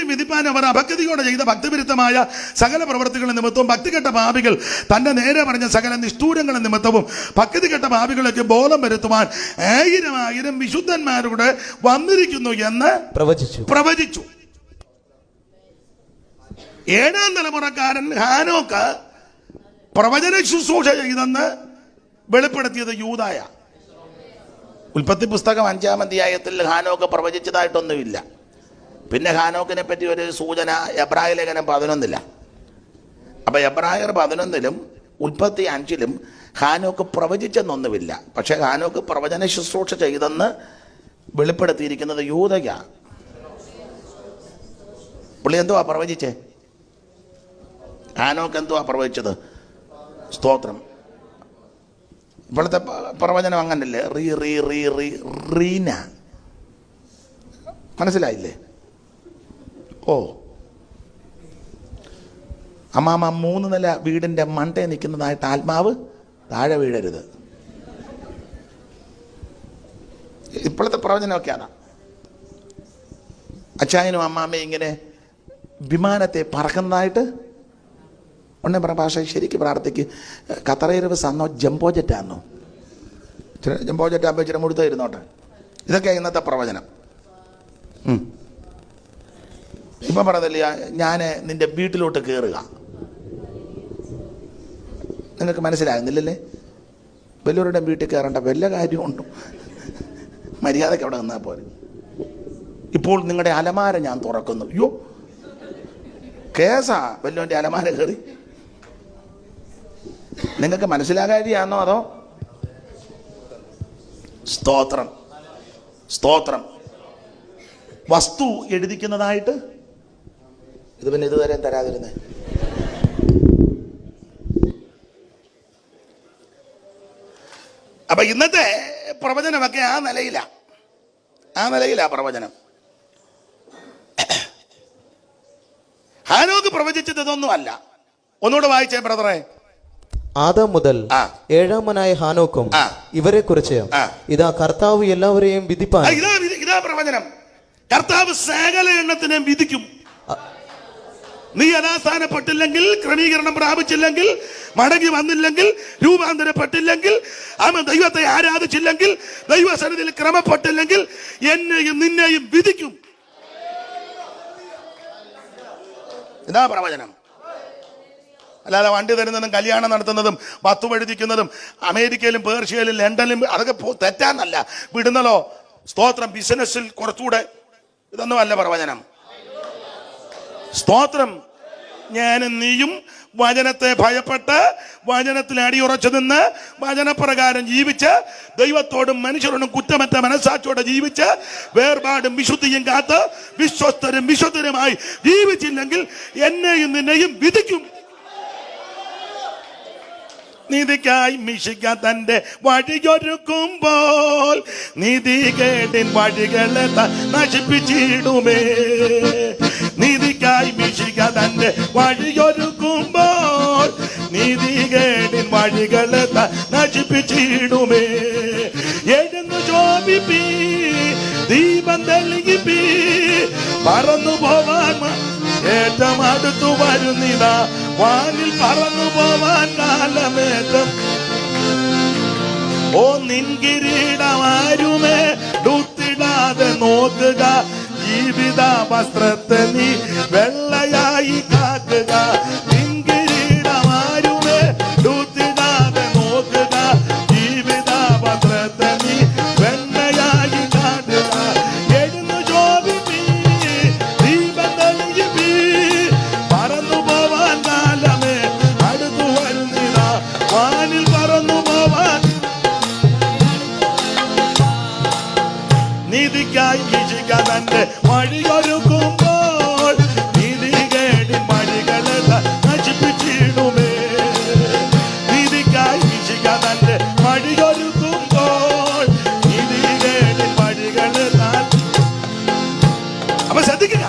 വിധിപ്പാൻ അവർ അഭക്തിയോടെ ചെയ്ത ഭക്തിവിരുദ്ധമായ സകല പ്രവർത്തികൾ നിമിത്തവും ഭക്തികെട്ട പാപികൾ തന്റെ നേരെ പറഞ്ഞ സകല നിഷ്ഠൂരങ്ങൾ നിമിത്തവും ഭക്തികെട്ട പാപികളൊക്കെ ബോധം വരുത്തുവാൻ 1000 വിശുദ്ധന്മാരുടെ വന്നിരിക്കുന്നു എന്ന് പ്രവചിച്ചു. 7-ാം തലമുറക്കാരൻ ഹാനോക്ക് പ്രവചന ശുശ്രൂഷ ചെയ്തെന്ന് വെളിപ്പെടുത്തിയത് യൂദായ. ഉൽപ്പത്തി പുസ്തകം 5-ാം അധ്യായത്തിൽ ഹാനോക്ക് പ്രവചിച്ചതായിട്ടൊന്നുമില്ല. പിന്നെ ഹാനോക്കിനെ പറ്റി ഒരു സൂചന എബ്രായ ലേഖനം 11-ല. അപ്പൊ എബ്രായർ 11-ലും ഉൽപ്പത്തി 5-ലും ഹാനോക്ക് പ്രവചിച്ചെന്നൊന്നുമില്ല. പക്ഷെ ഹാനോക്ക് പ്രവചന ശുശ്രൂഷ ചെയ്തെന്ന് വെളിപ്പെടുത്തിയിരിക്കുന്നത് യൂദയ. പുള്ളി എന്തുവാ പ്രവചിച്ചേ? ഹാനോക്ക് എന്തുവാ പ്രവചിച്ചത്? സ്തോത്രം. ഇപ്പോഴത്തെ പ്രവചനം അങ്ങനല്ലേ? റീന. മനസ്സിലായില്ലേ? ഓ അമ്മാമ 3 നില വീടിന്റെ മണ്ടേ നിൽക്കുന്നതായിട്ട് ആത്മാവ് താഴെ വീഴരുത്. ഇപ്പോഴത്തെ പ്രവചനമൊക്കെ അതാ. അച്ചായനും അമ്മാമ്മയും ഇങ്ങനെ വിമാനത്തെ പറക്കുന്നതായിട്ട് ഉടനെ ഭാഷ ശരിക്കും പ്രാർത്ഥിക്ക്. ഖത്തറേരവ് സന്നോ ജംബോ ജെറ്റാന്നോ? ജംബോ ജെറ്റാകുമ്പോൾ ഇച്ചിരി മുഴുത്ത ഇരുന്നോട്ടെ. ഇതൊക്കെ ഇന്നത്തെ പ്രവചനം. ഇപ്പം പറഞ്ഞില്ല, ഞാൻ നിന്റെ വീട്ടിലോട്ട് കയറുക. നിങ്ങൾക്ക് മനസ്സിലാകുന്നില്ലല്ലേ? വലിയവരുടെ വീട്ടിൽ കയറേണ്ട വല്ല കാര്യമുണ്ടോ? മര്യാദയ്ക്ക് അവിടെ നിന്നാൽ പോലെ. ഇപ്പോൾ നിങ്ങളുടെ അലമാര ഞാൻ തുറക്കുന്നു. അയ്യോ, കേസാ വല്ലോൻ്റെ അലമാര കയറി. നിങ്ങൾക്ക് മനസ്സിലാകാതെയാണോ അതോ? സ്തോത്രം. വസ്തു എഴുതിക്കുന്നതായിട്ട് ഇത് പിന്നെ ഇതുവരെ തരാതിരുന്നേ. അപ്പൊ ഇന്നത്തെ പ്രവചനമൊക്കെ ആ നിലയിലാ പ്രവചനം. ഹാനോക്ക് പ്രവചിച്ചത് ഇതൊന്നും അല്ല. ഒന്നുകൂടെ വായിച്ചേ ബ്രദറെ. ആദാം മുതൽ ആ. ഏഴാമനായ ഹാനോക്കും ആ. ഇവരെ കുറിച്ച് ആ. ഇതാ കർത്താവ് എല്ലാവരെയും വിധിപ്പാൻ ഇതാ പ്രവചനം. കർത്താവ് സകല എണ്ണത്തിനെയും വിധിക്കും. നീ യഥാസ്ഥാനപ്പെട്ടില്ലെങ്കിൽ, ക്രമീകരണം പ്രാപിച്ചില്ലെങ്കിൽ, മടങ്ങി വന്നില്ലെങ്കിൽ, രൂപാന്തരപ്പെട്ടില്ലെങ്കിൽ, അവൻ ദൈവത്തെ ആരാധിച്ചില്ലെങ്കിൽ, ദൈവസന്നിധിയിൽ ക്രമപ്പെട്ടില്ലെങ്കിൽ എന്നെയും നിന്നെയും വിധിക്കും. ഇതാ പ്രവചനം. അല്ലാതെ വണ്ടി തരുന്നതും കല്യാണം നടത്തുന്നതും വത്തുവഴുതിക്കുന്നതും അമേരിക്കയിലും പേർഷ്യയിലും ലണ്ടനിലും അതൊക്കെ തെറ്റാന്നല്ല, വിടുന്നതോ സ്തോത്രം. ബിസിനസ്സിൽ കുറച്ചുകൂടെ ഇതൊന്നും അല്ല പ്രവചനം. സ്തോത്രം. ഞാനും നീയും വചനത്തെ ഭയപ്പെട്ട് വചനത്തിൽ അടിയുറച്ചു നിന്ന് വചനപ്രകാരം ജീവിച്ച് ദൈവത്തോടും മനുഷ്യരോടും കുറ്റമറ്റ മനസ്സാക്ഷിയോടെ ജീവിച്ച് വേർപാടും വിശുദ്ധിയും കാത്ത് വിശ്വസ്തരും വിശുദ്ധരുമായി ജീവിച്ചില്ലെങ്കിൽ എന്നെയും നിന്നെയും വിധിക്കും. നീതിക്കായി മിശിക തന്റെ വഴിയൊരുക്കുമ്പോൾ നീതികേടിൻ വഴികളെ നശിപ്പിച്ചിടുമേ. നീതിക്കായി മിശിക തന്റെ വഴിയൊരുക്കുമ്പോൾ നീതികേടിൻ വഴികളെ നശിപ്പിച്ചിടുമേ. എഴുന്നു ശോഭിപ്പി, ദീപം തെളിയിപ്പി, പറന്നു പോവാൻ ഏറ്റം അടുത്തു വരുന്നിതാ, വാനിൽ പറന്നു പോവാൻ കാലമേറ്റം. ഓ നിൻ കിരീടമാരുമേ ഡുത്തിടാതെ നോക്കുക, ജീവിത വസ്ത്രത്തെ നീ വെള്ളയായി കാക്കുക. നിൻ കിരീടമാരുമേ ഡുത്തിടാതെ നോക്കുക, ജീവിത വസ്ത്രത്തെ നീ വെള്ളയായി കാക്കുക. എഴുന്നു ശോഭിപ്പി, ദീപം തെളിയിപ്പി, പറന്നു പോവാൻ കാലമേ അടുത്തു വരുന്നില്ല, വാനിൽ പറന്നു പോവാൻ. നീതിക്കായി മിശിക തന്റെ വഴിയൊരുക്കുമ്പോൾ നീതികേടിൻ വഴികളെ നശിപ്പിച്ചിടുമേ. നീതിക്കായി മിശിക തന്റെ വഴിയൊരുക്കുമ്പോൾ നീതികേടിൻ വഴികളെ. അപ്പൊ ശ്രദ്ധിക്കുക,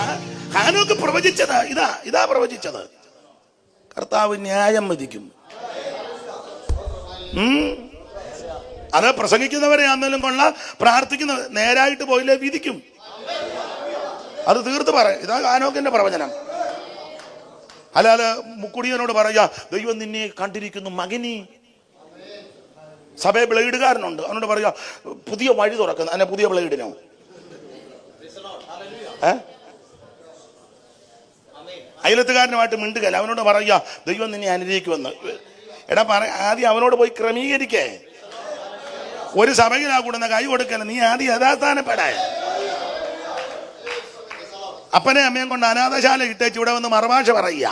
ഹാനോക്ക് പ്രവചിച്ചത് ഇതാ പ്രവചിച്ചത്. കർത്താവ് ന്യായം വിധിക്കും. അത് പ്രസംഗിക്കുന്നവരെ ആണെങ്കിലും കൊള്ളാം, പ്രാർത്ഥിക്കുന്ന നേരായിട്ട് പോയില്ലേ വിധിക്കും. അത് തീർത്ത് പറ. ഇതാ ഹാനോക്കിന്റെ പ്രവചനം. അല്ലാതെ മുക്കുടിയനോട് പറയാ ദൈവം നിന്നെ കണ്ടിരിക്കുന്നു മകനി. സഭയെ ബ്ലേഡുകാരനുണ്ട്, അവനോട് പറയാ പുതിയ വഴി തുറക്കുന്നു. അതിനെ പുതിയ ബ്ലേഡിനോ അയലത്തുകാരനുമായിട്ട് മിണ്ടുകല്ല, അവനോട് പറയാ ദൈവം നിന്നെ അനുഗ്രഹിക്കുമെന്ന്. എടാ ആദ്യം അവനോട് പോയി ക്രമീകരിക്കേ. ഒരു സഭയിലാ കൂടുന്ന കൈ കൊടുക്കല്ല, നീ ആദ്യം യഥാസ്ഥാനപ്പെടേ. അപ്പനെ അമ്മയും കൊണ്ട് അനാഥശാല ഇട്ടേച്ച് ഇവിടെ വന്ന് മറുഭാഷ പറയുക.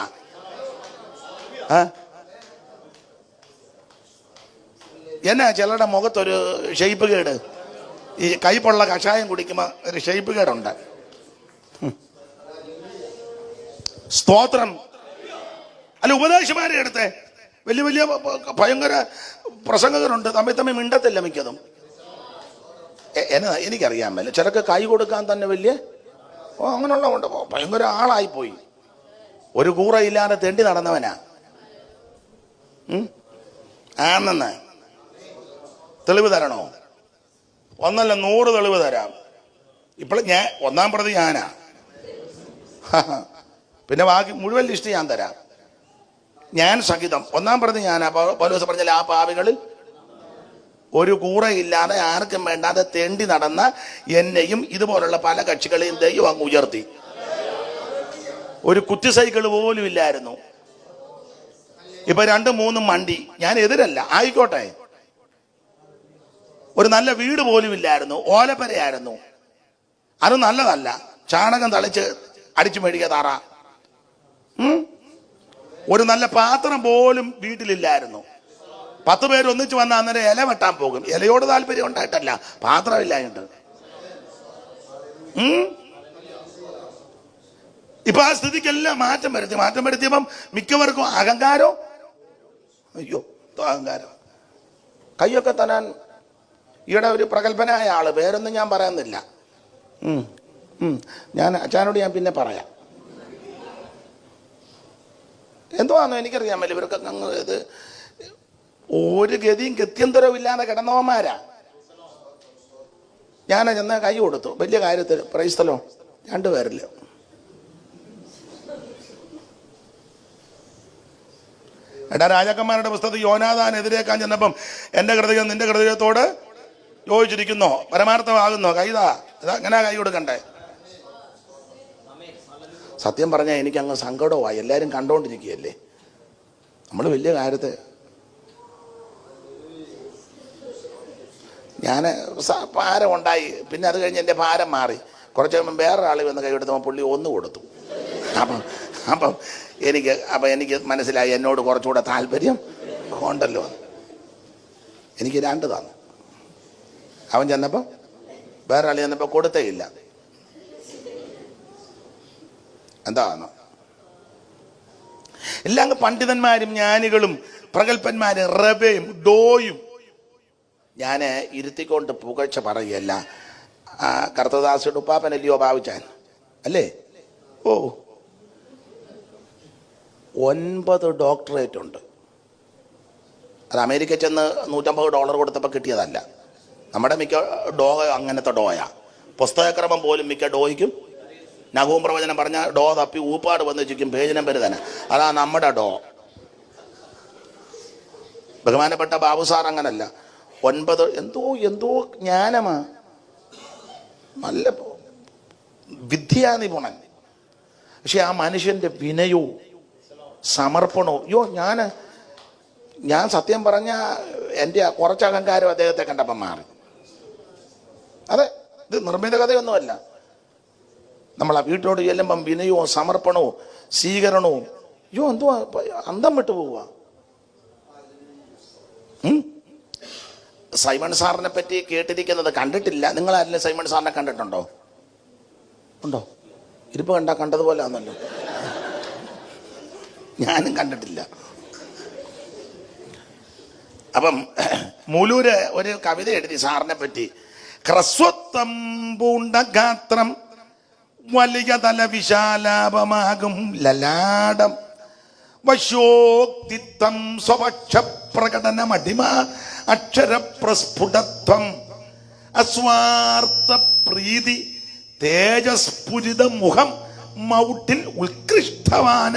എന്നാ ചിലരുടെ മുഖത്തൊരു ഷെയ്പ്പ് കേട്, ഈ കൈപ്പുള്ള കഷായം കുടിക്കുമ്പോൾ ഒരു ഷെയ്പ്പ് കേടുണ്ട്. സ്തോത്രം. അല്ല, ഉപദേശമാരെ എടുത്തേ, വലിയ വലിയ ഭയങ്കര പ്രസംഗകരുണ്ട്, തമ്മിൽ മിണ്ടത്തില്ല മിക്കതും. എന്നാ എനിക്കറിയാൻ മേല, ചിലക്ക് കൈ കൊടുക്കാൻ തന്നെ വലിയ അങ്ങനെയുള്ള കൊണ്ട് ഭയങ്കര ആളായിപ്പോയി. ഒരു കൂറയില്ലാതെ തെണ്ടി നടന്നവനാ. ആണെന്ന് തെളിവ് തരണോ? ഒന്നല്ല 100 തെളിവ് തരാം. ഇപ്പോൾ ഞാൻ 1-ാം പ്രതി ഞാനാ. പിന്നെ ബാക്കി മുഴുവൻ ലിസ്റ്റ് ഞാൻ തരാം. ഞാൻ സഹിതം 1-ാം പ്രതി ഞാനാ. പൗലോസ് പറഞ്ഞാൽ ആ പാപികളിൽ ഒരു കൂറയില്ലാതെ ആർക്കും വേണ്ടാതെ തെണ്ടി നടന്ന എന്നെയും ഇതുപോലുള്ള പല കക്ഷികളെയും ദൈവം അങ്ങ് ഉയർത്തി. ഒരു കുറ്റി സൈക്കിൾ പോലും ഇല്ലായിരുന്നു. ഇപ്പൊ 2-3 വണ്ടി. ഞാൻ എതിരല്ല, ആയിക്കോട്ടെ. ഒരു നല്ല വീട് പോലും ഇല്ലായിരുന്നു, ഓലപ്പരയായിരുന്നു. അത് നല്ലതല്ല. ചാണകം തളിച്ച് അടിച്ചു മേടിക്കുക താറ. ഒരു നല്ല പാത്രം പോലും വീട്ടിലില്ലായിരുന്നു. 10 പേര് ഒന്നിച്ച് വന്ന അന്നേരം ഇല വെട്ടാൻ പോകും. ഇലയോട് താല്പര്യം ഉണ്ടായിട്ടല്ല, പാത്രമില്ലായിട്ട്. ഇപ്പൊ ആ സ്ഥിതിക്കെല്ലാം മാറ്റം വരുത്തിയപ്പം മിക്കവർക്കും അഹങ്കാരം. അയ്യോ, അഹങ്കാരം. കയ്യൊക്കെ തന്നാൻ ഈയിടെ ഒരു പ്രഗത്ഭനായ ആള്, പേരൊന്നും ഞാൻ പറയുന്നില്ല, ഞാൻ അച്ഛനോട് ഞാൻ പിന്നെ പറയാം. എന്തുവാണോ എനിക്കറിയാമല്ലോ, ഇവർക്ക് ഇത് ഒരു ഗതിയും ഗത്യന്തരവും ഇല്ലാതെ കിടന്നവന്മാരാ. ഞാൻ ചെന്ന് കൈ കൊടുത്തു, വലിയ കാര്യത്തിൽ പ്രൈസ്തലോ, രണ്ടുപേരില്ല. എടാ, രാജാക്കന്മാരുടെ പുസ്തകത്തിൽ യോനാഥാൻ എതിരേക്കാൻ ചെന്നപ്പം എൻ്റെ ഹൃദയം നിന്റെ ഹൃദയത്തോട് യോജിച്ചിരിക്കുന്നോ, പരമാർത്ഥമാകുന്നോ, കൈതാ, ഇങ്ങനെ കൈ കൊടുക്കണ്ടേ. സത്യം പറഞ്ഞാൽ എനിക്കങ്ങ് സങ്കടമായി. എല്ലാവരും കണ്ടോണ്ടിരിക്കുകയല്ലേ, നമ്മൾ വലിയ കാര്യത്തെ. ഞാൻ ഭാരം ഉണ്ടായി, പിന്നെ അത് കഴിഞ്ഞ് എൻ്റെ ഭാരം മാറി. കുറച്ച് കഴിയുമ്പം വേറൊരാൾ വന്ന് കൈ എടുത്തപ്പോൾ പുള്ളി ഒന്ന് കൊടുത്തു. അപ്പം എനിക്ക് മനസ്സിലായി എന്നോട് കുറച്ചുകൂടെ താല്പര്യം ഉണ്ടല്ലോ. എനിക്ക് 2 തന്നു. അവൻ ചെന്നപ്പോൾ വേറൊരാൾ ചെന്നപ്പോൾ കൊടുത്തേ ഇല്ല. എന്താണെന്ന് എല്ലാം പണ്ഡിതന്മാരും ജ്ഞാനികളും പ്രഗത്ഭന്മാരും റബയും ഡോയും ഞാൻ ഇരുത്തിക്കൊണ്ട് പുകഴ്ച പറയുകയല്ല. കർത്തദാസിയുടെ ഉപ്പാപ്പനല്ലയോ ഭാവിച്ചാൻ അല്ലേ? ഓ, 9 ഡോക്ടറേറ്റ് ഉണ്ട്. അത് അമേരിക്കയിൽ ചെന്ന് $150 കൊടുത്തപ്പോൾ കിട്ടിയതല്ല. നമ്മുടെ മിക്ക ഡോ അങ്ങനത്തെ ഡോയാ. പുസ്തകക്രമം പോലും മിക്ക ഡോയ്ക്കും നഖവും പ്രവചനം പറഞ്ഞ ഡോ തപ്പി ഊപ്പാട് വന്ന് വെച്ചിരിക്കും, പേജ് നമ്പർ തന്നെ. അതാ നമ്മുടെ ഡോ. ബഹുമാനപ്പെട്ട ബാബു സാർ അങ്ങനല്ല. 9 എന്തോ ജ്ഞാനമാ, നല്ല വിദ്യാനിപുണൻ. പക്ഷെ ആ മനുഷ്യൻ്റെ വിനയവും സമർപ്പണവും, ഞാൻ സത്യം പറഞ്ഞ എൻ്റെ കുറച്ച് അഹങ്കാരം അദ്ദേഹത്തെ കണ്ടപ്പം മാറി. അതെ, ഇത് നിർമ്മിത കഥയൊന്നുമല്ല. നമ്മൾ ആ വീട്ടിലോട്ട് ചെല്ലുമ്പം വിനയവും സമർപ്പണവും സ്വീകരണവും എന്തോ അന്തം വിട്ടു പോവുക. സൈമൺ സാറിനെ പറ്റി കേട്ടിരിക്കുന്നത് കണ്ടിട്ടില്ല. നിങ്ങൾ ആരെങ്കിലും സൈമൺ സാറിനെ കണ്ടിട്ടുണ്ടോ? ഉണ്ടോ? ഇരിപ്പ് കണ്ടതുപോലെ ആണല്ലോ. ഞാനും കണ്ടിട്ടില്ല. അപ്പം മൂലൂര് ഒരു കവിത എഴുതി സാറിനെ പറ്റി. ഹ്രസ്വത്വം പൂണ്ട ഗാത്രം വലിയ തല വിശാലാപമാകും ലലാടം വശ്യോക്തിത്വം സ്വപക്ഷ പ്രകടനമടിമ അക്ഷരപ്രസ്ഫുടത്വം അസ്വാർത്ഥ പ്രീതി തേജസ്ഫുരിത മുഖം മൗട്ടിൽ ഉത്കൃഷ്ടവാന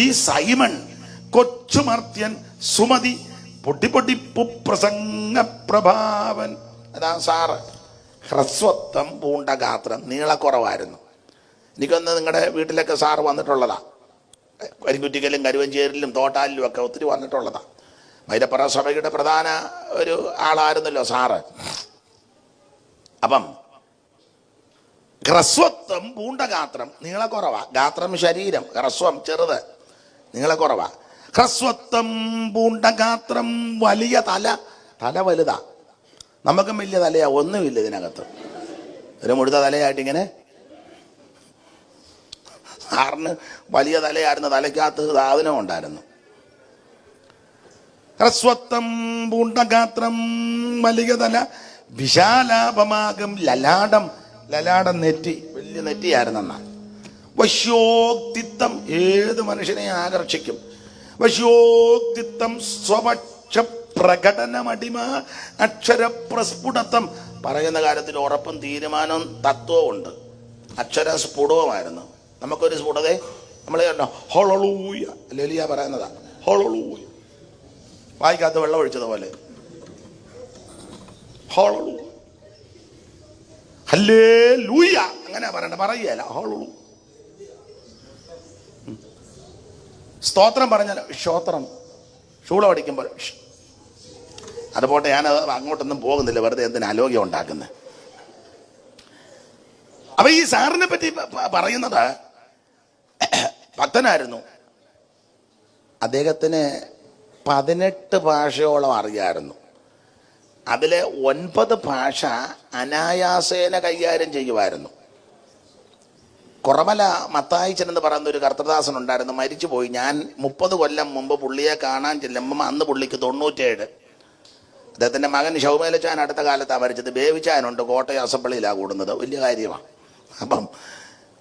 ഈ സൈമൺ കൊച്ചുമർത്യൻ സുമതി പൊട്ടിപ്പൊട്ടിപ്പു പ്രസംഗ പ്രഭാവൻ. അതാ സാറ്. ഹ്രസ്വത്വം പൂണ്ട ഗാത്രം, നീളക്കുറവായിരുന്നു. എനിക്കൊന്ന് നിങ്ങളുടെ വീട്ടിലൊക്കെ സാറ് വന്നിട്ടുള്ളതാ. കരിങ്കുറ്റിക്കലും കരുവഞ്ചേരിലും തോട്ടാലിലും ഒക്കെ ഒത്തിരി വന്നിട്ടുള്ളതാ. മൈലപ്പുറ സഭയുടെ പ്രധാന ഒരു ആളായിരുന്നല്ലോ സാറ്. അപ്പം ഹ്രസ്വത്വം പൂണ്ട ഗാത്രം, നീളക്കുറവാ. ഗാത്രം ശരീരം, ഹ്രസ്വം ചെറുത്, നീളക്കുറവാ. ഹ്രസ്വത്വം പൂണ്ട ഗാത്രം വലിയ തല വലുതാ. നമുക്കും വലിയ തലയാ, ഒന്നുമില്ല ഇതിനകത്ത്. ഒരു മുഴുത്ത തലയായിട്ടിങ്ങനെ. സാറിന് വലിയ തലയായിരുന്നു, തലയ്ക്കകത്ത് സാധനം ഉണ്ടായിരുന്നു. ഹ്രസ്വത്വം പൂണ്ട ഗാത്രം വലിയ തല വിശാലാപമാകും ലലാടം നെറ്റി, വലിയ നെറ്റിയായിരുന്നെന്നാ. വശ്യോക്തിത്വം ഏത് മനുഷ്യനെ ആകർഷിക്കും. വശ്യോക്തിത്വം സ്വപക്ഷ പ്രകടനമടിമ അക്ഷരപ്രസ്ഫുടത്വം. പറയുന്ന കാര്യത്തിൽ ഉറപ്പും തീരുമാനവും തത്വവും ഉണ്ട്. അക്ഷര സ്ഫുടവുമായിരുന്നു. നമുക്കൊരു സ്ഫുടത നമ്മൾ ഹോളൂയ ലലിയ പറയുന്നതാ. ഹോളൂയ വായിക്കാത്ത വെള്ളം ഒഴിച്ചതുപോലെ. ഹോളൂ ഹല്ലേലൂയ അങ്ങനെ പറയണ്ട, പറയുകയല്ല. ഹോളൂ സ്തോത്രം പറഞ്ഞാൽ ക്ഷോത്രം. ഷൂള പഠിക്കുമ്പോൾ അതുപോട്ടെ, ഞാനത് അങ്ങോട്ടൊന്നും പോകുന്നില്ല, വെറുതെ എന്തിനാ അലോഗ്യം ഉണ്ടാക്കുന്നത്. അപ്പൊ ഈ സാറിനെ പറ്റി പറയുന്നത് ഭക്തനായിരുന്നു. അദ്ദേഹത്തിന് 18 ഭാഷയോളം അറിയായിരുന്നു. അതിലെ 9 ഭാഷ അനായാസേന കൈകാര്യം ചെയ്യുമായിരുന്നു. കുറമല മത്തായിച്ചൻ എന്ന് പറയുന്ന ഒരു കർത്തദാസൻ ഉണ്ടായിരുന്നു, മരിച്ചുപോയി. ഞാൻ 30 കൊല്ലം മുമ്പ് പുള്ളിയെ കാണാൻ ചെല്ലുമ്പം അന്ന് പുള്ളിക്ക് 97. അദ്ദേഹത്തിൻ്റെ മകൻ ശൗമേലച്ചാൻ അടുത്ത കാലത്താണ് മരിച്ചത്. ബേബിച്ചാനുണ്ട്, കോട്ടയം അസംബ്ലിയിലാണ് കൂടുന്നത്, വലിയ കാര്യമാണ്. അപ്പം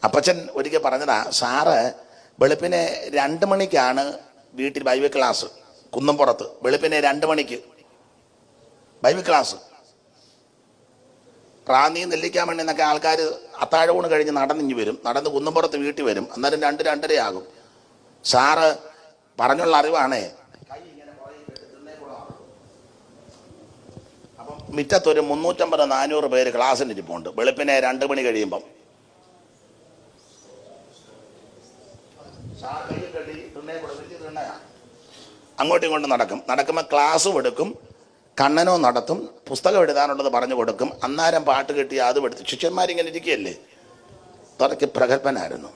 അപ്പച്ചൻ ഒരിക്കൽ പറഞ്ഞതാ, സാറ് വെളുപ്പിനെ 2 മണിക്കാണ് വീട്ടിൽ ബൈബിൾ ക്ലാസ്. കുന്നംപുറത്ത് വെളുപ്പിനെ 2 മണിക്ക് ബൈബിൾ ക്ലാസ്. പ്രാന്തി നെല്ലിക്കാൻ എന്നൊക്കെ ആൾക്കാർ അത്താഴൂണ് കഴിഞ്ഞ് നടന്നിഞ്ഞ് വരും, നടന്ന് കുന്നംപുറത്ത് വീട്ടിൽ വരും. അന്നേരം 2-2:30 ആകും. സാറ് പറഞ്ഞുള്ള അറിവാണേ. അപ്പം മിറ്റത്തൊരു 350-400 പേര് ക്ലാസ്സിന് ഇരിപ്പുണ്ട് വെളുപ്പിനെ 2 മണി കഴിയുമ്പം. അങ്ങോട്ടും ഇങ്ങോട്ടും നടക്കുമ്പോൾ ക്ലാസ്സും എടുക്കും, കണ്ണനോ നടത്തും, പുസ്തകം എഴുതാനുള്ളത് പറഞ്ഞു കൊടുക്കും. അന്നേരം പാട്ട് കെട്ടി അതും എടുത്ത് ശിഷ്യന്മാരിങ്ങനെ ഇരിക്കുകയല്ലേ. അത്രയ്ക്ക് പ്രഗത്ഭനായിരുന്നു.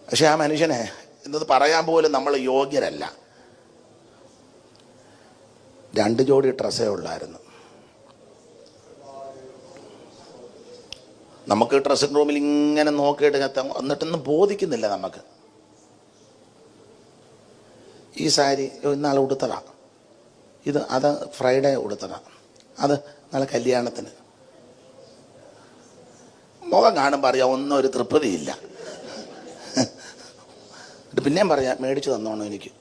പക്ഷെ ആ മനുഷ്യനെ എന്നത് പറയാൻ പോലും നമ്മൾ യോഗ്യരല്ല. 2 ജോഡി ഡ്രസ്സേ ഉള്ളായിരുന്നു. നമുക്ക് ഡ്രസ്സിംഗ് റൂമിൽ ഇങ്ങനെ നോക്കിയിട്ട് എന്നിട്ടൊന്നും ബോധിക്കുന്നില്ല നമുക്ക്. ഈ സാരി ഇന്നാളെ ഉടുത്തതാ, അത് ഫ്രൈഡേ ഉടുത്തതാ, അത് നാളെ കല്യാണത്തിന്. മുഖം കാണുമ്പോൾ അറിയാം ഒന്നും ഒരു തൃപ്തിയില്ല. പിന്നെയും പറയാം മേടിച്ചു തന്നോണം എനിക്ക്,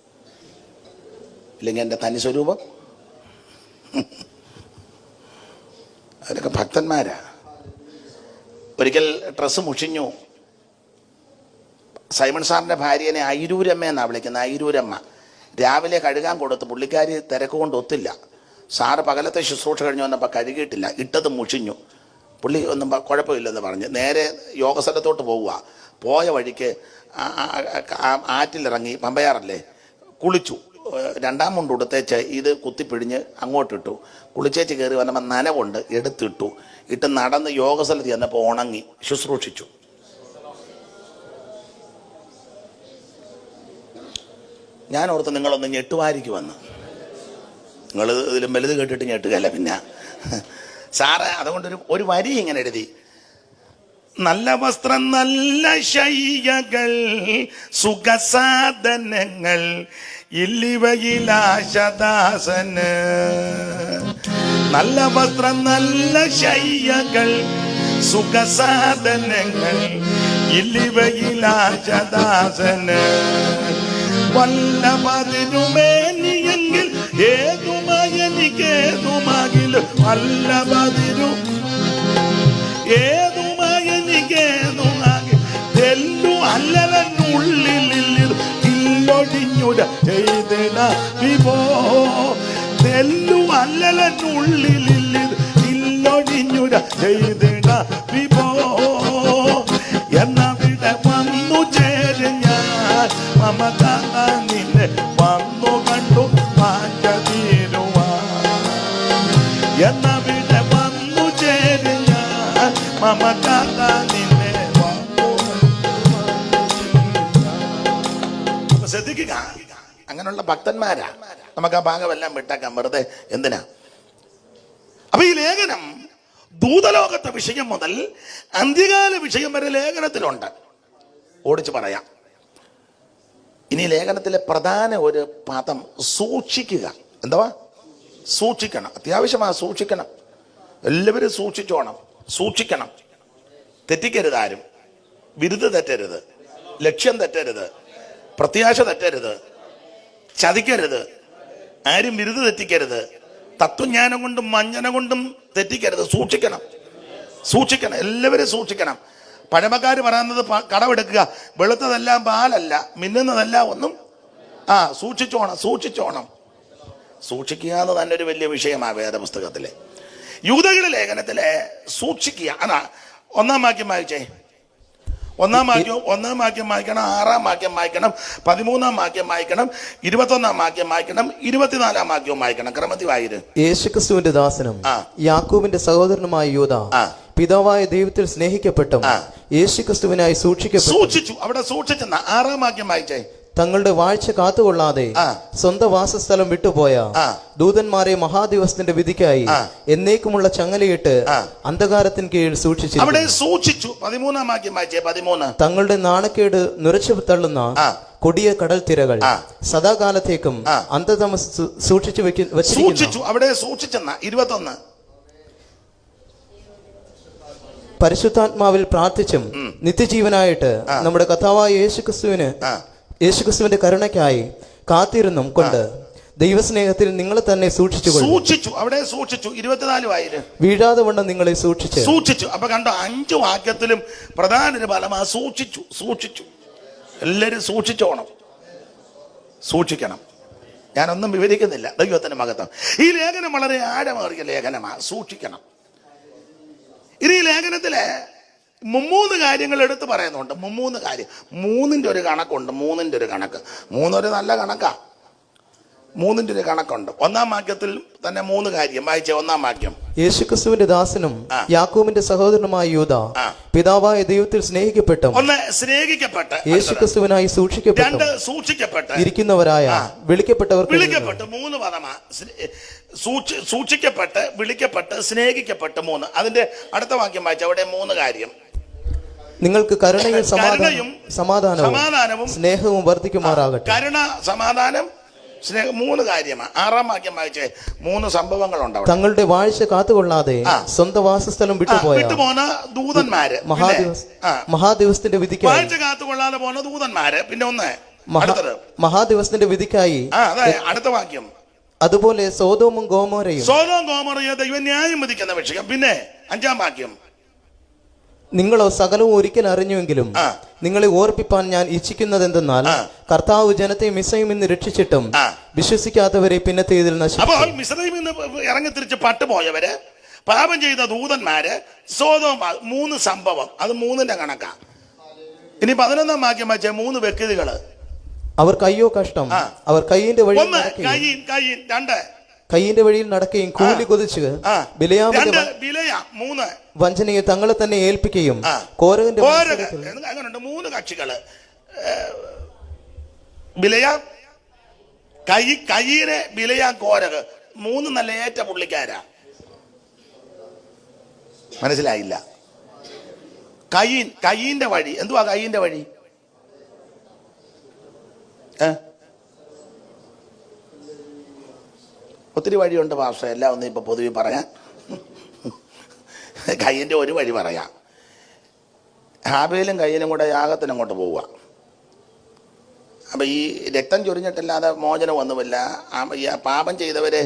ഇല്ലെങ്കിൽ എൻ്റെ തനി സ്വരൂപം. അവരൊക്കെ ഭക്തന്മാരാ. ഒരിക്കൽ ഡ്രസ്സ് മുഷിഞ്ഞു. സൈമൺ സാറിൻ്റെ ഭാര്യനെ ഐരൂരമ്മ എന്നാണ് വിളിക്കുന്നത്. ഐരൂരമ്മ രാവിലെ കഴുകാൻ കൊടുത്ത് പുള്ളിക്കാരി തിരക്ക് കൊണ്ട് ഒത്തില്ല. സാറ് പകലത്തെ ശുശ്രൂഷ കഴിഞ്ഞ് വന്നപ്പോൾ കഴുകിയിട്ടില്ല, ഇട്ടത് മുഷിഞ്ഞു. പുള്ളി ഒന്നും കുഴപ്പമില്ലെന്ന് പറഞ്ഞ് നേരെ യോഗ സ്ഥലത്തോട്ട് പോവുക. പോയ വഴിക്ക് ആറ്റിലിറങ്ങി, പമ്പയാറല്ലേ, കുളിച്ചു. 2ാം മുണ്ട് ഉടുത്തേച്ച് ഇത് കുത്തിപ്പിഴിഞ്ഞ് അങ്ങോട്ടിട്ടു. കുളിച്ചേച്ച് കയറി വന്നപ്പോൾ നനവുണ്ട്, എടുത്തിട്ടു. ഇട്ട് നടന്ന് യോഗ സ്ഥലത്ത് ചെന്നപ്പോൾ ഉണങ്ങി, ശുശ്രൂഷിച്ചു. ഞാൻ ഓർത്ത് നിങ്ങളൊന്ന് ഞെട്ടുവാരിക്ക് വന്ന്. നിങ്ങൾ ഇതിലും വലുത് കേട്ടിട്ട് ഞെട്ടുകയല്ല. പിന്നെ സാറ് അതുകൊണ്ടൊരു ഒരു വരി ഇങ്ങനെ എഴുതി: നല്ല വസ്ത്രം, നല്ല ശയ്യകൾ, സുഖസാധനങ്ങൾ, ഇല്ലിവയിലാശദാസന്. നല്ല വസ്ത്രം, നല്ല ശയ്യകൾ, സുഖസാധനങ്ങൾ, ഇല്ലിവയിലാശദാസന്. വല്ലഭതിരുമേനിയെങ്കിൽ ഏതുമയനിക്കേതുമാകിലും, വല്ലഭതിരു ഏതുമയനിക്കേതുമാകിൽ തെല്ലു അല്ലലനുള്ളിലിൽ ഇല്ലൊഴിഞ്ഞുര ചെയ്തിട വിഭോ. തെല്ലു അല്ലലനുള്ളിലിൽ ഇല്ലൊഴിഞ്ഞുര ചെയ്തിട വിഭോ. എന്നവിടെ വന്നു ചേര് ഞാൻ മമത നിന്നെ വന്നു കണ്ടു മാറ്റ തീരുവാൻ. എന്നവിടെ വന്നു ചേര് ഞാൻ മമത നിന്നെ വന്നു. ശ്രദ്ധിക്കുക, അങ്ങനെയുള്ള ഭക്തന്മാരാ. നമുക്ക് ആ ഭാഗമെല്ലാം വിട്ടേക്കാം, വെറുതെ എന്തിനാ. അപ്പൊ ഈ ലേഖനം ദൂതലോകത്തെ വിഷയം മുതൽ അന്ത്യകാല വിഷയം വരെ ലേഖനത്തിലുണ്ട്. ഓടിച്ച് പറയാം. ഇനി ലേഖനത്തിലെ പ്രധാന ഒരു പദം സൂക്ഷിക്കുക. എന്തുവാ? സൂക്ഷിക്കണം. അത്യാവശ്യമാണ് സൂക്ഷിക്കണം. എല്ലാവരും സൂക്ഷിച്ചോണം, സൂക്ഷിക്കണം. തെറ്റിക്കരുത് ആരും. വിരുദ്ധ തെറ്റരുത്, ലക്ഷ്യം തെറ്റരുത്, പ്രത്യാശ തെറ്റരുത്, ചതിക്കരുത്, ആരും വിരുദ്ധ തെറ്റിക്കരുത്, തത്വജ്ഞാനം കൊണ്ടും വഞ്ചന കൊണ്ടും തെറ്റിക്കരുത്. സൂക്ഷിക്കണം, സൂക്ഷിക്കണം, എല്ലാവരും സൂക്ഷിക്കണം. പഴമക്കാർ പറയുന്നത് കടമെടുക്കുക, വെളുത്തതെല്ലാം പാലല്ല, മിന്നുന്നതെല്ലാം ഒന്നും. സൂക്ഷിച്ചോണം, സൂക്ഷിച്ചോണം. സൂക്ഷിക്കുക എന്ന് തന്നെ ഒരു വലിയ വിഷയമാണ് വേദപുസ്തകത്തിലെ. യൂദയുടെ ലേഖനത്തിലെ സൂക്ഷിക്കുക അതാ 1-ാം വാക്യം വായിച്ചേ. 1-ാം വാക്യം വായിക്കണം, 6-ാം വാക്യം വായിക്കണം, 13-ാം വാക്യം വായിക്കണം, 21-ാം വാക്യം വായിക്കണം, 24-ാം വാക്യവും വായിക്കണം. ക്രമത്തിൽ വായിര്. യേശുക്രിസ്തുവിന്റെ ദാസനും യാക്കോബിന്റെ സഹോദരനുമായ യൂദ, പിതാവായ ദൈവത്തിൽ സ്നേഹിക്കപ്പെട്ടും യേശുക്രിസ്തുവിനായി സൂക്ഷിച്ചു. അവിടെ സൂക്ഷിച്ചെന്ന 6-ാം വാക്യം വായിച്ചേ. തങ്ങളുടെ വാഴ്ച കാത്തുകൊള്ളാതെ സ്വന്തം വാസസ്ഥലം വിട്ടുപോയ ദൂതന്മാരെ മഹാദിവസത്തിന്റെ വിധിക്കായി എന്നേക്കുമുള്ള ചങ്ങലയിട്ട് അന്ധകാരത്തിന് കീഴിൽ സൂക്ഷിച്ചു. അവിടെ സൂക്ഷിച്ചു. 13-ാം വാക്യം വായിച്ചേ. 13. തങ്ങളുടെ നാണക്കേട് നുരച്ചു തള്ളുന്ന കൊടിയ കടൽ തിരകൾ സദാകാലത്തേക്കും അന്ധതമസ് സൂക്ഷിച്ചു വെച്ചിരിക്കുന്നു. അവിടെ സൂക്ഷിച്ചെന്ന 21. പരിശുദ്ധാത്മാവിൽ പ്രാർത്ഥിച്ചും നിത്യജീവനായിട്ട് നമ്മുടെ കർത്താവായ യേശുക്രിസ്തുവിന്റെ കരുണയ്ക്കായി കാത്തിരുന്നും കൊണ്ട് ദൈവസ്നേഹത്തിൽ നിങ്ങളെ തന്നെ സൂക്ഷിച്ചു. അവിടെ സൂക്ഷിച്ചു 24 വായില് വീഴാതെ വണ്ണം നിങ്ങളെ സൂക്ഷിച്ചു. അപ്പൊ കണ്ടോ, 5 വാക്യത്തിലും പ്രധാന ഒരു ഫലമാ സൂക്ഷിച്ചു. എല്ലാവരും സൂക്ഷിക്കണം. ഞാനൊന്നും വിവരിക്കുന്നില്ല. ദൈവത്തിന്റെ മഹത്വം. ഈ ലേഖനം വളരെ ആഴമേറിയ ലേഖനമാ. സൂക്ഷിക്കണം. ഇനി ഈ ലേഖനത്തിലെ 3 കാര്യങ്ങൾ എടുത്ത് പറയുന്നുണ്ട്. 3 കാര്യം. 3ന്റെ ഒരു കണക്കുണ്ട്. 3ന്റെ ഒരു കണക്ക്. 3 ഒരു നല്ല കണക്കാ. 3ന്റെ ഒരു കണക്കുണ്ട്. 1-ാം വാക്യത്തിൽ തന്നെ 3 കാര്യം വായിച്ച. 1-ാം വാക്യം, യേശുക്രിസ്തുവിന്റെ ദാസനും യാക്കോബിന്റെ സഹോദരനുമായ യൂദ, പിതാവായ ദൈവത്തിൽ സ്നേഹിക്കപ്പെട്ടും യേശുക്രിസ്തുവിനായി സൂക്ഷിക്കപ്പെട്ട് ഇരിക്കുന്നവരായ വിളിക്കപ്പെട്ടവർക്ക്. 3 പദമാ. സൂക്ഷിക്കപ്പെട്ട്, വിളിക്കപ്പെട്ട്, സ്നേഹിക്കപ്പെട്ട്. 3. അതിന്റെ അടുത്ത വാക്യം വായിച്ച. അവിടെ 3 കാര്യം. നിങ്ങൾക്ക് കരുണയും സമാധാനവും സ്നേഹവും വർദ്ധിക്കുമാറാകട്ടെ. കരുണ, സമാധാനം, സ്നേഹം. 3 കാര്യമാണ്. 6-ാം വാക്യം വായിച്ചേ. 3 സംഭവങ്ങളുണ്ട്. തങ്ങളുടെ വാഴ്ച കാത്തുകൊള്ളാതെ സ്വന്തം വാസസ്ഥലം വിട്ടുപോകുന്ന ദൂതന്മാര്. മഹാദിവസത്തിന്റെ വിധിക്കായി വാഴ്ച കാത്തുകൊള്ളാതെ പോകുന്ന ദൂതന്മാര്. പിന്നെ ഒന്ന് മഹാദിവസത്തിന്റെ വിധിക്കായി. അടുത്ത വാക്യം, അതുപോലെ സോദോമും ഗോമോരയും ദൈവം ന്യായം വിധിക്കുന്ന വിഷയം. പിന്നെ 5-ാം വാക്യം, നിങ്ങളോ സകലവും ഒരിക്കൽ അറിഞ്ഞുവെങ്കിലും നിങ്ങളെ ഓർപ്പിപ്പാൻ ഞാൻ ഇച്ഛിക്കുന്നത് എന്തെന്നാൽ കർത്താവ് ജനത്തെ മിസ്രയീമിൽ നിന്ന് രക്ഷിച്ചിട്ടും വിശ്വസിക്കാത്തവരെ പിന്നത്തേതിൽ നശിപ്പിച്ചു. അപ്പോൾ മിസ്രയീമിൽ നിന്ന് ഇറങ്ങി തിരിച്ച് പട്ടുപോയവര്, പാപം ചെയ്ത ദൂതന്മാര്, സോദോം. 3 സംഭവം. അത് 3ന്റെ കണക്കാ. ഇനി 11-ാം വാക്യം വെച്ച 3 വ്യക്തികള്. അവർ കയ്യോ കഷ്ടം. അവർ കയ്യിന്റെ വഴി. 2 കയ്യിന്റെ വഴിയിൽ നടക്കുകയും കൂലി കൊതിച്ച് വഞ്ചനയെ തങ്ങളെ തന്നെ ഏൽപ്പിക്കുകയും കോരകന്റെ. അങ്ങനെയുണ്ട് 3 കക്ഷികള്. ബിലയാം, കയ്യിനെ ബിലയാം, കോരക്. 3 നല്ല ഏറ്റ പുള്ളിക്കാരാ. മനസ്സിലായില്ല? കയ്യിന്റെ വഴി. എന്തുവാ കയ്യിന്റെ വഴി? ഒത്തിരി വഴിയുണ്ട് ഭാഷ. എല്ലാം ഒന്നും ഇപ്പൊ പൊതുവെ പറയാൻ. കയ്യിന്റെ ഒരു വഴി പറയാം. ഹാബേലും കയ്യിനും കൂടെ യാഗത്തിന് അങ്ങോട്ട് പോവുക. അപ്പൊ ഈ രക്തം ചൊരിഞ്ഞിട്ടല്ലാതെ മോചനമൊന്നുമില്ല. പാപം ചെയ്തവരെ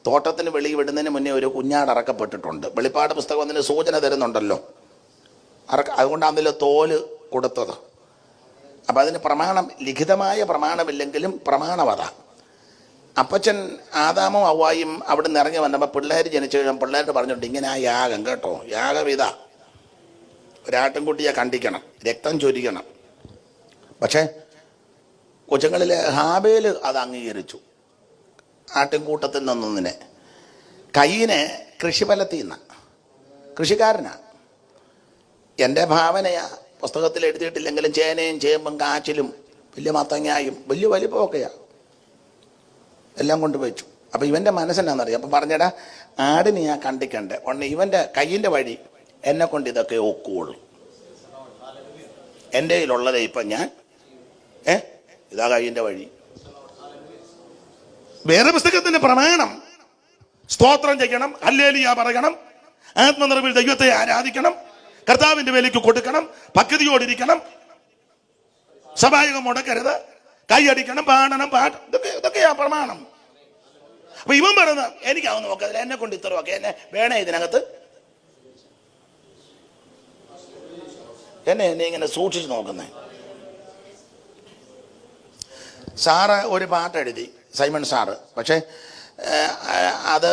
തോട്ടത്തിന് വെളി വിടുന്നതിന് മുന്നേ ഒരു കുഞ്ഞാട് അറക്കപ്പെട്ടിട്ടുണ്ട്. വെളിപ്പാട് പുസ്തകം അതിന് സൂചന തരുന്നുണ്ടല്ലോ. അതുകൊണ്ട് അതിൽ തോല് കൊടുത്തത്. അപ്പൊ അതിന് പ്രമാണം, ലിഖിതമായ പ്രമാണമില്ലെങ്കിലും പ്രമാണവത. അപ്പച്ചൻ ആദാമും ഹവ്വായും അവിടെ നിന്ന് ഇറങ്ങി വന്നപ്പോൾ പിള്ളേർ ജനിച്ചു കഴിയുമ്പോൾ പിള്ളേരോട് പറഞ്ഞിട്ടുണ്ട്, ഇങ്ങനെ ആ യാഗം കേട്ടോ, യാഗവിധ ഒരാട്ടിൻകുട്ടിയെ കണ്ടിക്കണം, രക്തം ചൊരിക്കണം. പക്ഷേ കൊച്ചുങ്ങളിലെ ഹാബേൽ അത് അംഗീകരിച്ചു. ആട്ടിൻകൂട്ടത്തിൽ നിന്നൊന്നിനെ. കയ്യിനെ കൃഷിഫലത്തിൽ നിന്ന്, കൃഷിക്കാരനാ. എൻ്റെ ഭാവനയാ, പുസ്തകത്തിൽ എഴുതിയിട്ടില്ലെങ്കിലും ചേനയും ചേമ്പും കാച്ചിലും വലിയ മത്തങ്ങായും വലിയ വലിപ്പമൊക്കെയാണ്. എല്ലാം കൊണ്ട് വെച്ചു. അപ്പം ഇവൻ്റെ മനസ്സെന്നാന്നറിയാം. അപ്പം പറഞ്ഞടാ, ആടിനെ ഞാൻ കണ്ടിക്കണ്ടേ. ഒന്ന് ഇവൻ്റെ കയ്യിൻ്റെ വഴി എന്നെ കൊണ്ട് ഇതൊക്കെ ഒക്കുള്ളൂ. എൻ്റെ കയ്യിലുള്ളതേ ഇപ്പം ഞാൻ ഇതാ കയ്യിൻ്റെ വഴി. വേറെ പുസ്തകത്തിന്റെ പ്രമാണം സ്തോത്രം ചെയ്യണം, ഹല്ലേലൂയ പറയണം, ആത്മനിറവിൽ ദൈവത്തെ ആരാധിക്കണം, കർത്താവിന്റെ വേലയ്ക്ക് കൊടുക്കണം, ഭക്തിയോടിരിക്കണം, സഭായകം മുടക്കരുത്, കൈയടിക്കണം, പാടണം, ഇതൊക്കെയാ പ്രമാണം. അപ്പൊ ഇവൻ പറയുന്നത് എനിക്കാവുന്ന നോക്കതില്ല, എന്നെ കൊണ്ട് ഇത്രയൊക്കെ എന്നെ വേണേ ഇതിനകത്ത് എന്നെ ഇങ്ങനെ സൂക്ഷിച്ച് നോക്കുന്നേ. സാറ് ഒരു പാട്ടെഴുതി, സൈമൺ സാറ്. പക്ഷെ അത്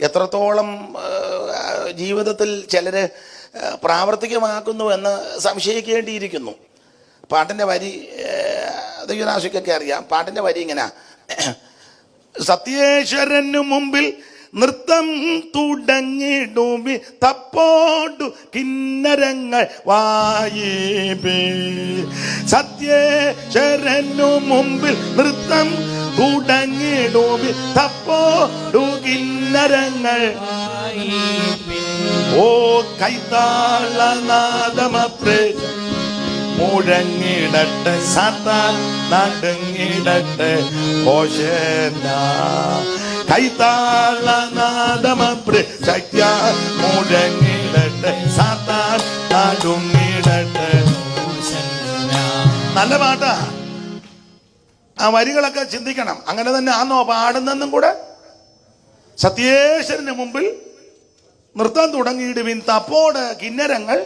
എത്രത്തോളം ജീവിതത്തിൽ ചിലര് പ്രാവർത്തികമാക്കുന്നു എന്ന് സംശയിക്കേണ്ടിയിരിക്കുന്നു. പാട്ടിൻ്റെ വരി ദൈവനാശിക്കൊക്കെ അറിയാം. പാട്ടിൻ്റെ വരി ഇങ്ങനെ: സത്യേശ്വരനു മുമ്പിൽ നൃത്തം തുടങ്ങിടുമി തപ്പോടു കിന്നരങ്ങൾ വായിപ്പേ. സത്യേശ്വരനു മുമ്പിൽ നൃത്തം തുടങ്ങിടുമി തപ്പോടു കിന്നരങ്ങൾ. ഓ കൈത്താളനാദമപ്രേ മുഴങ്ങിടട്ടെ, സാത്താൻ നടുങ്ങിടട്ടെ, ഹോശേന. കൈത്താളനാദമപ്രശക്യ മുഴങ്ങിടട്ടെ, സാത്താൻ നടുങ്ങിടട്ടെ. നല്ല പാട്ടാ. ആ വരികളൊക്കെ ചിന്തിക്കണം. അങ്ങനെ തന്നെ ആന്നോ പാടുന്നെന്നും കൂടെ. സത്യേശ്വരന് മുമ്പിൽ നൃത്തം തുടങ്ങിയിടുവിൻ തപ്പോട് കിന്നരങ്ങൾ.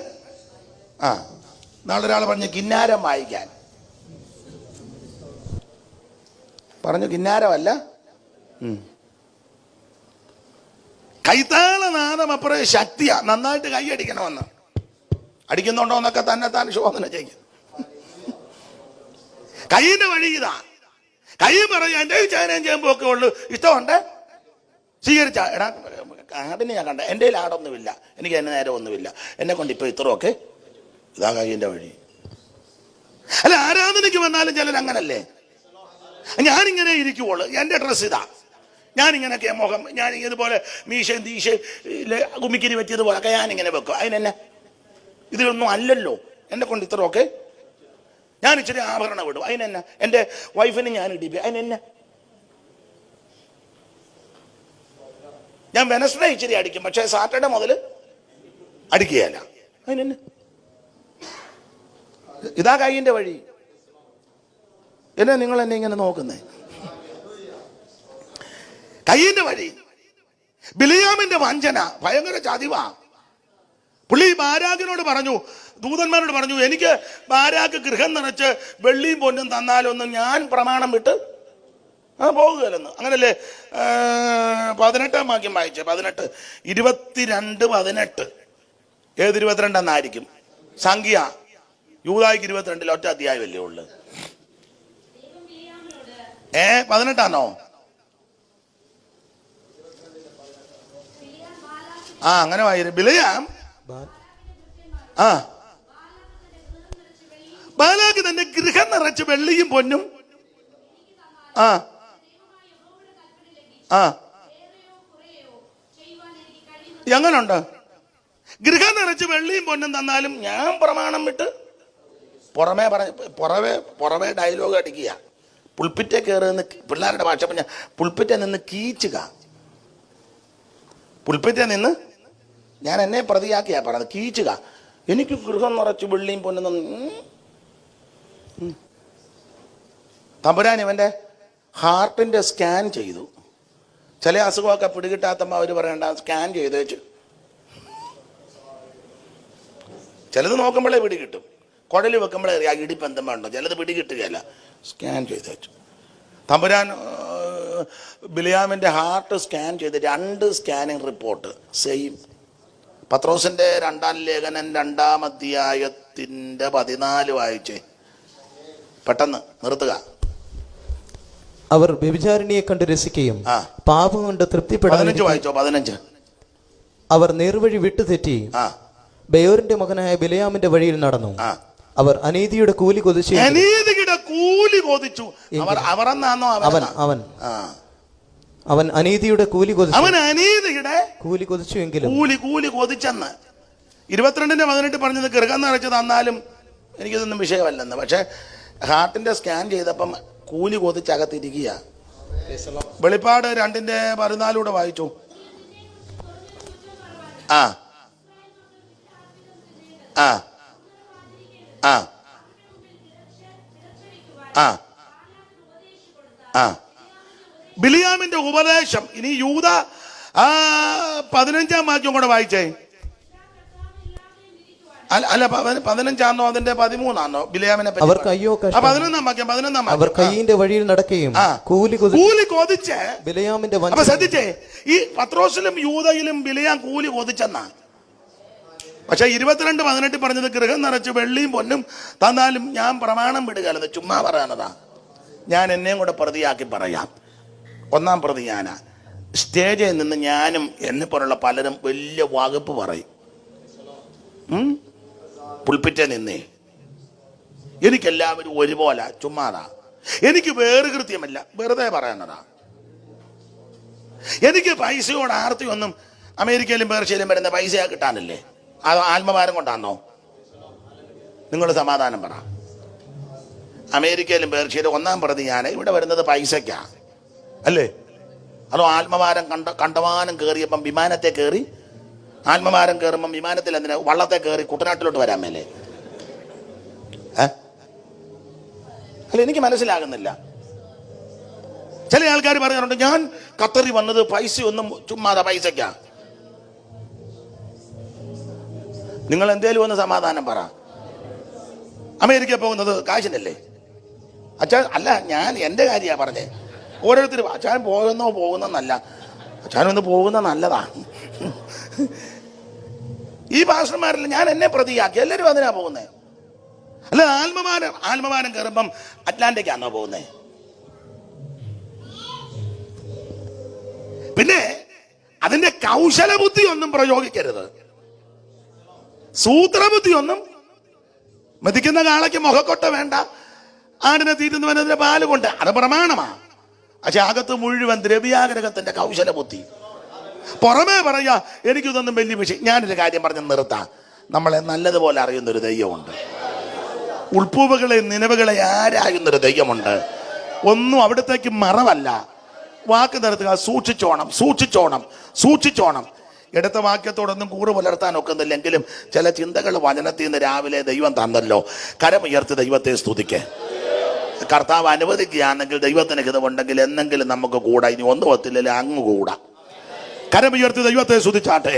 നാളെ ഒരാൾ പറഞ്ഞു കിന്നാരം വായിക്കാൻ. പറഞ്ഞു കിന്നാരമല്ല, കൈത്താളനാദം അപ്പുറം ശക്തിയാ. നന്നായിട്ട് കൈ അടിക്കണമെന്ന്. അടിക്കുന്നുണ്ടോ എന്നൊക്കെ തന്നെ താൻ ശോധന ചെയ്യും. കൈയിന്റെ വഴി ഇതാ. കൈ പറയാ എൻ്റെ ചേനയും ചെയ്യുമ്പോ ഒക്കെ ഉള്ളു. ഇഷ്ടമുണ്ട് സ്വീകരിച്ച എടാ ആടിനെ ഞാൻ കണ്ട. എൻ്റെ കയ്യിൽ ആടൊന്നുമില്ല, എനിക്ക് എന്നെ നേരെ ഒന്നുമില്ല, എന്നെ കൊണ്ട് ഇപ്പൊ ഇത്രയൊക്കെ. ഇതാ കൈയിന്റെ വഴി. അല്ല, ആരാധനയ്ക്ക് വന്നാലും ചിലർ അങ്ങനല്ലേ. ഞാനിങ്ങനെ ഇരിക്കുവുള്ളു, എൻ്റെ ഡ്രസ്സ് ഇതാ, ഞാനിങ്ങനെയൊക്കെ മുഖം, ഞാൻ ഇതുപോലെ മീശയും തീശയും കുമ്മിക്കിരി പറ്റിയതുപോലൊക്കെ ഞാനിങ്ങനെ വെക്കും. അതിനെന്നെ ഇതിലൊന്നും അല്ലല്ലോ. എന്നെ കൊണ്ട് ഇത്രയൊക്കെ. ഞാൻ ഇച്ചിരി ആഭരണം വിടും, അതിനെന്നെ. എൻ്റെ വൈഫിന് ഞാൻ ഇടിപ്പി, അതിനെന്നെ. ഞാൻ വെനസ്ഡേ ഇച്ചിരി അടിക്കും, പക്ഷേ സാറ്റർഡേ മുതൽ അടിക്കുകയല്ല, അതിനെന്നെ. ഇതാ കൈയിന്റെ വഴി. എന്നെ നിങ്ങൾ എന്നെ ഇങ്ങനെ നോക്കുന്നേ. കൈയിന്റെ വഴി. ബിലിയാമിന്റെ വഞ്ചന ഭയങ്കര ചതിവാ. പുള്ളി ബാരാക്കിനോട് പറഞ്ഞു, ദൂതന്മാരോട് പറഞ്ഞു, എനിക്ക് ബാരാക്ക് ഗൃഹം നിറച്ച് വെള്ളിയും പൊന്നും തന്നാലൊന്നും ഞാൻ പ്രമാണം വിട്ട് പോകുകയല്ലെന്ന്. അങ്ങനല്ലേ 18-ാം വാക്യം വായിച്ചേ. 18, 22, 18. ഏത് 22 എന്നായിരിക്കും? സംഖ്യ. യൂദായിക്ക് 22 ഒറ്റ അധ്യായമല്ലേ ഉള്ളു. 18 അങ്ങനെ വായി. ബിലയാം ബാലാക്ക് തന്റെ ഗൃഹം നിറച്ച് വെള്ളിയും പൊന്നും എങ്ങനുണ്ട്? ഗൃഹം നിറച്ച് വെള്ളിയും പൊന്നും തന്നാലും ഞാൻ പ്രമാണം വിട്ട്. പുറമേ ഡയലോഗ് അടിക്കുക. പുൾപ്പിറ്റെ കയറുന്ന പിള്ളേരുടെ ഭാഷ പറഞ്ഞ പുൾപ്പിറ്റെ നിന്ന് കീച്ചുക. പുൾപ്പിറ്റെ നിന്ന് ഞാൻ എന്നെ പ്രതിയാക്കിയാ പറഞ്ഞത്, കീച്ചുക. എനിക്ക് ഗൃഹം നിറച്ച് വെള്ളിയും പൊന്നും. തമ്പുരാൻ ഇവന്റെ ഹാർട്ടിന്റെ സ്കാൻ ചെയ്തു. ചില അസുഖമൊക്കെ പിടികിട്ടാത്തമ്മ അവർ പറയണ്ട, സ്കാൻ ചെയ്ത് വെച്ചു. ചിലത് നോക്കുമ്പോഴേ പിടികിട്ടും. കുഴൽ വെക്കുമ്പോഴേ അറിയാം ഇടിപ്പ് എന്തും വേണ്ടോ. ചിലത് പിടികിട്ടുകയല്ല, സ്കാൻ ചെയ്ത് വെച്ചു. തമ്പുരാൻ ബിലിയാമിന്റെ ഹാർട്ട് സ്കാൻ ചെയ്ത് 2 സ്കാനിങ് റിപ്പോർട്ട് സെയിം. പത്രോസിന്റെ 2-ാം ലേഖനം 2-ാം അധ്യായത്തിന്റെ 14 വായിച്ചേ. പെട്ടെന്ന് നിർത്തുക. അവർ വ്യഭിചാരിണിയെ കണ്ട് രസിക്കുകയും പാപം കൊണ്ട് തൃപ്തിപ്പെടാൻ. 15 വായിച്ചോ. 15. അവർ നേർവഴി വിട്ടുതെറ്റി ബെയോറിന്റെ മകനായ ബിലയാമിന്റെ വഴിയിൽ നടന്നു. അവർ അനീതിയുടെ കൂലി കൊതിച്ചു. അവൻ അനീതിയുടെ കൂലി കൊതിച്ചുവെങ്കിലും കൂലി കൊതിച്ചെന്ന് 22-18 പറഞ്ഞത് ഗൃഹം നിറച്ച് തന്നാലും എനിക്കിതൊന്നും വിഷയമല്ലെന്ന്. പക്ഷെ ഹാർട്ടിന്റെ സ്കാൻ ചെയ്തപ്പം കൂലി കൊതിച്ചകത്തിരിക്കുക. വെളിപ്പാട് 2:14 വായിച്ചു. ബിലിയാമിന്റെ ഉപദേശം. ഇനി യൂദ 15-ാം വാക്യം കൂടെ വായിച്ചേ. അല്ല 15 അതിന്റെ 13 ബിലിയാമിനെ പറ്റി. അവർക്ക് അയ്യോ കഷ്ടം. 11-ാം വാക്യം. അവർ കയ്യിന്റെ വഴിയിൽ നടക്കുകയും കൂലി കൊതിച്ച് ബിലയാമിന്റെ. അപ്പൊ ശ്രദ്ധിച്ചേ, ഈ പത്രോസിലും യൂദയിലും ബിലിയാം കൂലി കൊതിച്ചെന്നാ. പക്ഷെ 22:18 പറഞ്ഞത് ഗൃഹം നിറച്ച് വെള്ളിയും പൊന്നും തന്നാലും ഞാൻ പ്രമാണം വിടുകയല്ലെന്ന്. ചുമ്മാ പറയാനതാ. ഞാൻ എന്നെയും കൂടെ പ്രതിയാക്കി പറയാം. 1-ാം പ്രതി ഞാനാ. സ്റ്റേജിൽ നിന്ന് ഞാനും എന്നെ പോലുള്ള പലരും വലിയ വകുപ്പ് പറയും. പുൾപ്പിറ്റേ നിന്നേ എനിക്കെല്ലാവരും ഒരുപോലെ. ചുമ്മാതാ. എനിക്ക് വേറുകൃത്യമല്ല, വെറുതെ പറയാനതാ. എനിക്ക് പൈസയോട് ആർത്തിയൊന്നും അമേരിക്കയിലും പേർഷ്യയിലും വരുന്ന പൈസ കിട്ടാനല്ലേ? അത് ആത്മഭാരം കൊണ്ടാണോ? നിങ്ങൾ സമാധാനം പറ. അമേരിക്കയിലും പേർഷ്യയിലും 1-ാം പ്രതി ഞാൻ. ഇവിടെ വരുന്നത് പൈസയ്ക്കാ അല്ലേ? അതോ ആത്മഭാരം കണ്ടമാനം കയറിയപ്പം വിമാനത്തെ കയറി? ആത്മഭാരം കയറുമ്പം വിമാനത്തിൽ എന്തിനാ വള്ളത്തെ കയറി കുട്ടനാട്ടിലോട്ട് വരാൻ മേലെ? അല്ല, എനിക്ക് മനസ്സിലാകുന്നില്ല. ചില ആൾക്കാർ പറയാറുണ്ട്, ഞാൻ ഖത്തറിൽ വന്നത് പൈസയൊന്നും ചുമ്മാതെ പൈസയ്ക്കാ. നിങ്ങൾ എന്തേലും ഒന്ന് സമാധാനം പറ. അമേരിക്ക പോകുന്നത് കാശിനല്ലേ? അച്ഛാ അല്ല, ഞാൻ എൻ്റെ കാര്യമാണ് പറഞ്ഞേ. ഓരോരുത്തരും അച്ഛൻ പോകുന്നല്ല, അച്ഛനൊന്ന് പോകുന്ന നല്ലതാ. ഈ പാസ്റ്റർമാരെല്ലാം ഞാൻ എന്നെ പ്രതിയാക്കി, എല്ലാവരും അതിനാ പോകുന്നേ. അല്ല, ആത്മഭാരം കയറുമ്പം അറ്റ്ലാന്റിക്കാണോ പോകുന്നേ? പിന്നെ അതിന്റെ കൗശല ബുദ്ധി ഒന്നും പ്രയോഗിക്കരുത്, സൂത്രബുദ്ധി ഒന്നും. മതിക്കുന്ന കാളയ്ക്ക് മുഖക്കൊട്ട വേണ്ട, ആടിനെ തീരുന്നവനതിന്റെ പാല് കൊണ്ട്, അത് പ്രമാണമാ. പക്ഷെ അകത്ത് മുഴുവൻ ദ്രവ്യാഗ്രഹത്തിന്റെ കൗശല ബുദ്ധി. പുറമേ പറയാ എനിക്കിതൊന്നും വലിയ വിഷയം. ഞാനൊരു കാര്യം പറഞ്ഞ് നിർത്താം. നമ്മളെ നല്ലതുപോലെ അറിയുന്നൊരു ദൈവമുണ്ട്. ഉൾപ്പൂവുകളെ നിലവുകളെ ആരായുന്നൊരു ദൈവമുണ്ട്. ഒന്നും അവിടത്തേക്ക് മറവല്ല. വാക്ക് നിർത്തുക, സൂക്ഷിച്ചോണം. എടുത്ത വാക്യത്തോടൊന്നും കൂറ് പുലർത്താൻ ഒക്കുന്നില്ലെങ്കിലും ചില ചിന്തകൾ വചനത്തിൽ നിന്ന് രാവിലെ ദൈവം തന്നല്ലോ. കരമുയർത്തി ദൈവത്തെ സ്തുതിക്കേ. കർത്താവ് അനുവദിക്കുകയാണെങ്കിൽ ദൈവത്തിന് ഹിതമുണ്ടെങ്കിൽ എന്നെങ്കിലും നമുക്ക് കൂടാ. ഇനി ഒന്നും ഒത്തില്ലല്ലേ അങ്ങ് കൂടാ. കരമുയർത്തി ദൈവത്തെ സ്തുതിച്ചാട്ടെ.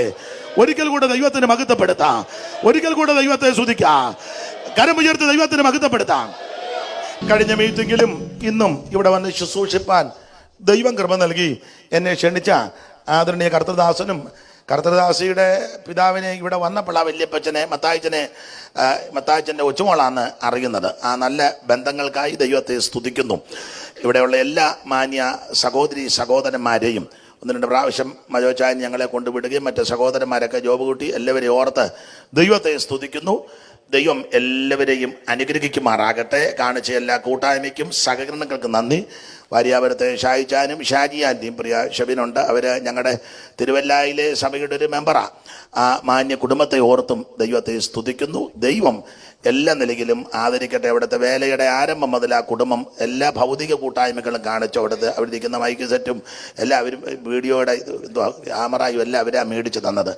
ഒരിക്കൽ കൂടെ ദൈവത്തിന് മഹത്വപ്പെടുത്താം. ദൈവത്തെ സ്തുതിക്കാം. കരമുയർത്തി ദൈവത്തിന് മഹത്വപ്പെടുത്താം. കഴിഞ്ഞ മീറ്റിംഗിലും ഇന്നും ഇവിടെ വന്ന് ശുശ്രൂഷിപ്പാൻ ദൈവം കൃപ നൽകി എന്നെ ക്ഷണിച്ച ആദരണീയ കർത്തൃദാസിയുടെ പിതാവിനെ ഇവിടെ വന്നപ്പോൾ ആ വല്യപ്പച്ചനെ മത്തായിച്ചൻ്റെ ഒച്ചുമോളാണ് അറിയുന്നത്. ആ നല്ല ബന്ധങ്ങൾക്കായി ദൈവത്തെ സ്തുതിക്കുന്നു. ഇവിടെയുള്ള എല്ലാ മാന്യ സഹോദരന്മാരെയും 1-2 പ്രാവശ്യം മജോച്ചായൻ ഞങ്ങളെ കൊണ്ടുവിടുകയും മറ്റ് സഹോദരന്മാരൊക്കെ ജോബ് കൂട്ടി എല്ലാവരെയും ഓർത്ത് ദൈവത്തെ സ്തുതിക്കുന്നു. ദൈവം എല്ലാവരെയും അനുഗ്രഹിക്കുമാറാകട്ടെ. കാണിച്ച എല്ലാ കൂട്ടായ്മയ്ക്കും സഹകരണങ്ങൾക്കും നന്ദി. വാര്യാപുരത്തെ ഷായിച്ചാനും ഷാജി ആൻ്റിയും പ്രിയ ഷബിനുണ്ട്. അവർ ഞങ്ങളുടെ തിരുവല്ലായിലെ സഭയുടെ ഒരു മെമ്പറാണ്. ആ മാന്യ കുടുംബത്തെ ഓർത്തും ദൈവത്തെ സ്തുതിക്കുന്നു. ദൈവം എല്ലാ നിലയിലും ആദരിക്കട്ടെ. അവിടുത്തെ വേലയുടെ ആരംഭം മുതൽ ആ കുടുംബം എല്ലാ ഭൗതിക കൂട്ടായ്മകളും കാണിച്ചു. അവിടെ ഇരിക്കുന്ന മൈക്ക് സെറ്റും എല്ലാവരും വീഡിയോയുടെ ക്യാമറയും എല്ലാം അവരാ മേടിച്ച് തന്നത്.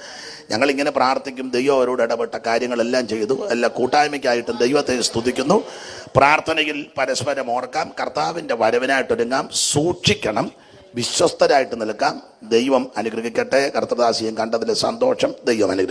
ഞങ്ങളിങ്ങനെ പ്രാർത്ഥിക്കും. ദൈവം അവരോട് ഇടപെട്ട കാര്യങ്ങളെല്ലാം ചെയ്തു. എല്ലാ കൂട്ടായ്മയ്ക്കായിട്ടും ദൈവത്തെ സ്തുതിക്കുന്നു. പ്രാർത്ഥനയിൽ പരസ്പരം ഓർക്കാം. കർത്താവിൻ്റെ വരവിനായിട്ടൊരുങ്ങാം. സൂക്ഷിക്കണം. വിശ്വസ്തരായിട്ട് നിൽക്കാം. ദൈവം അനുഗ്രഹിക്കട്ടെ. കർത്തദാസിയും കണ്ടതിൽ സന്തോഷം. ദൈവം അനുഗ്രഹിക്കട്ടെ.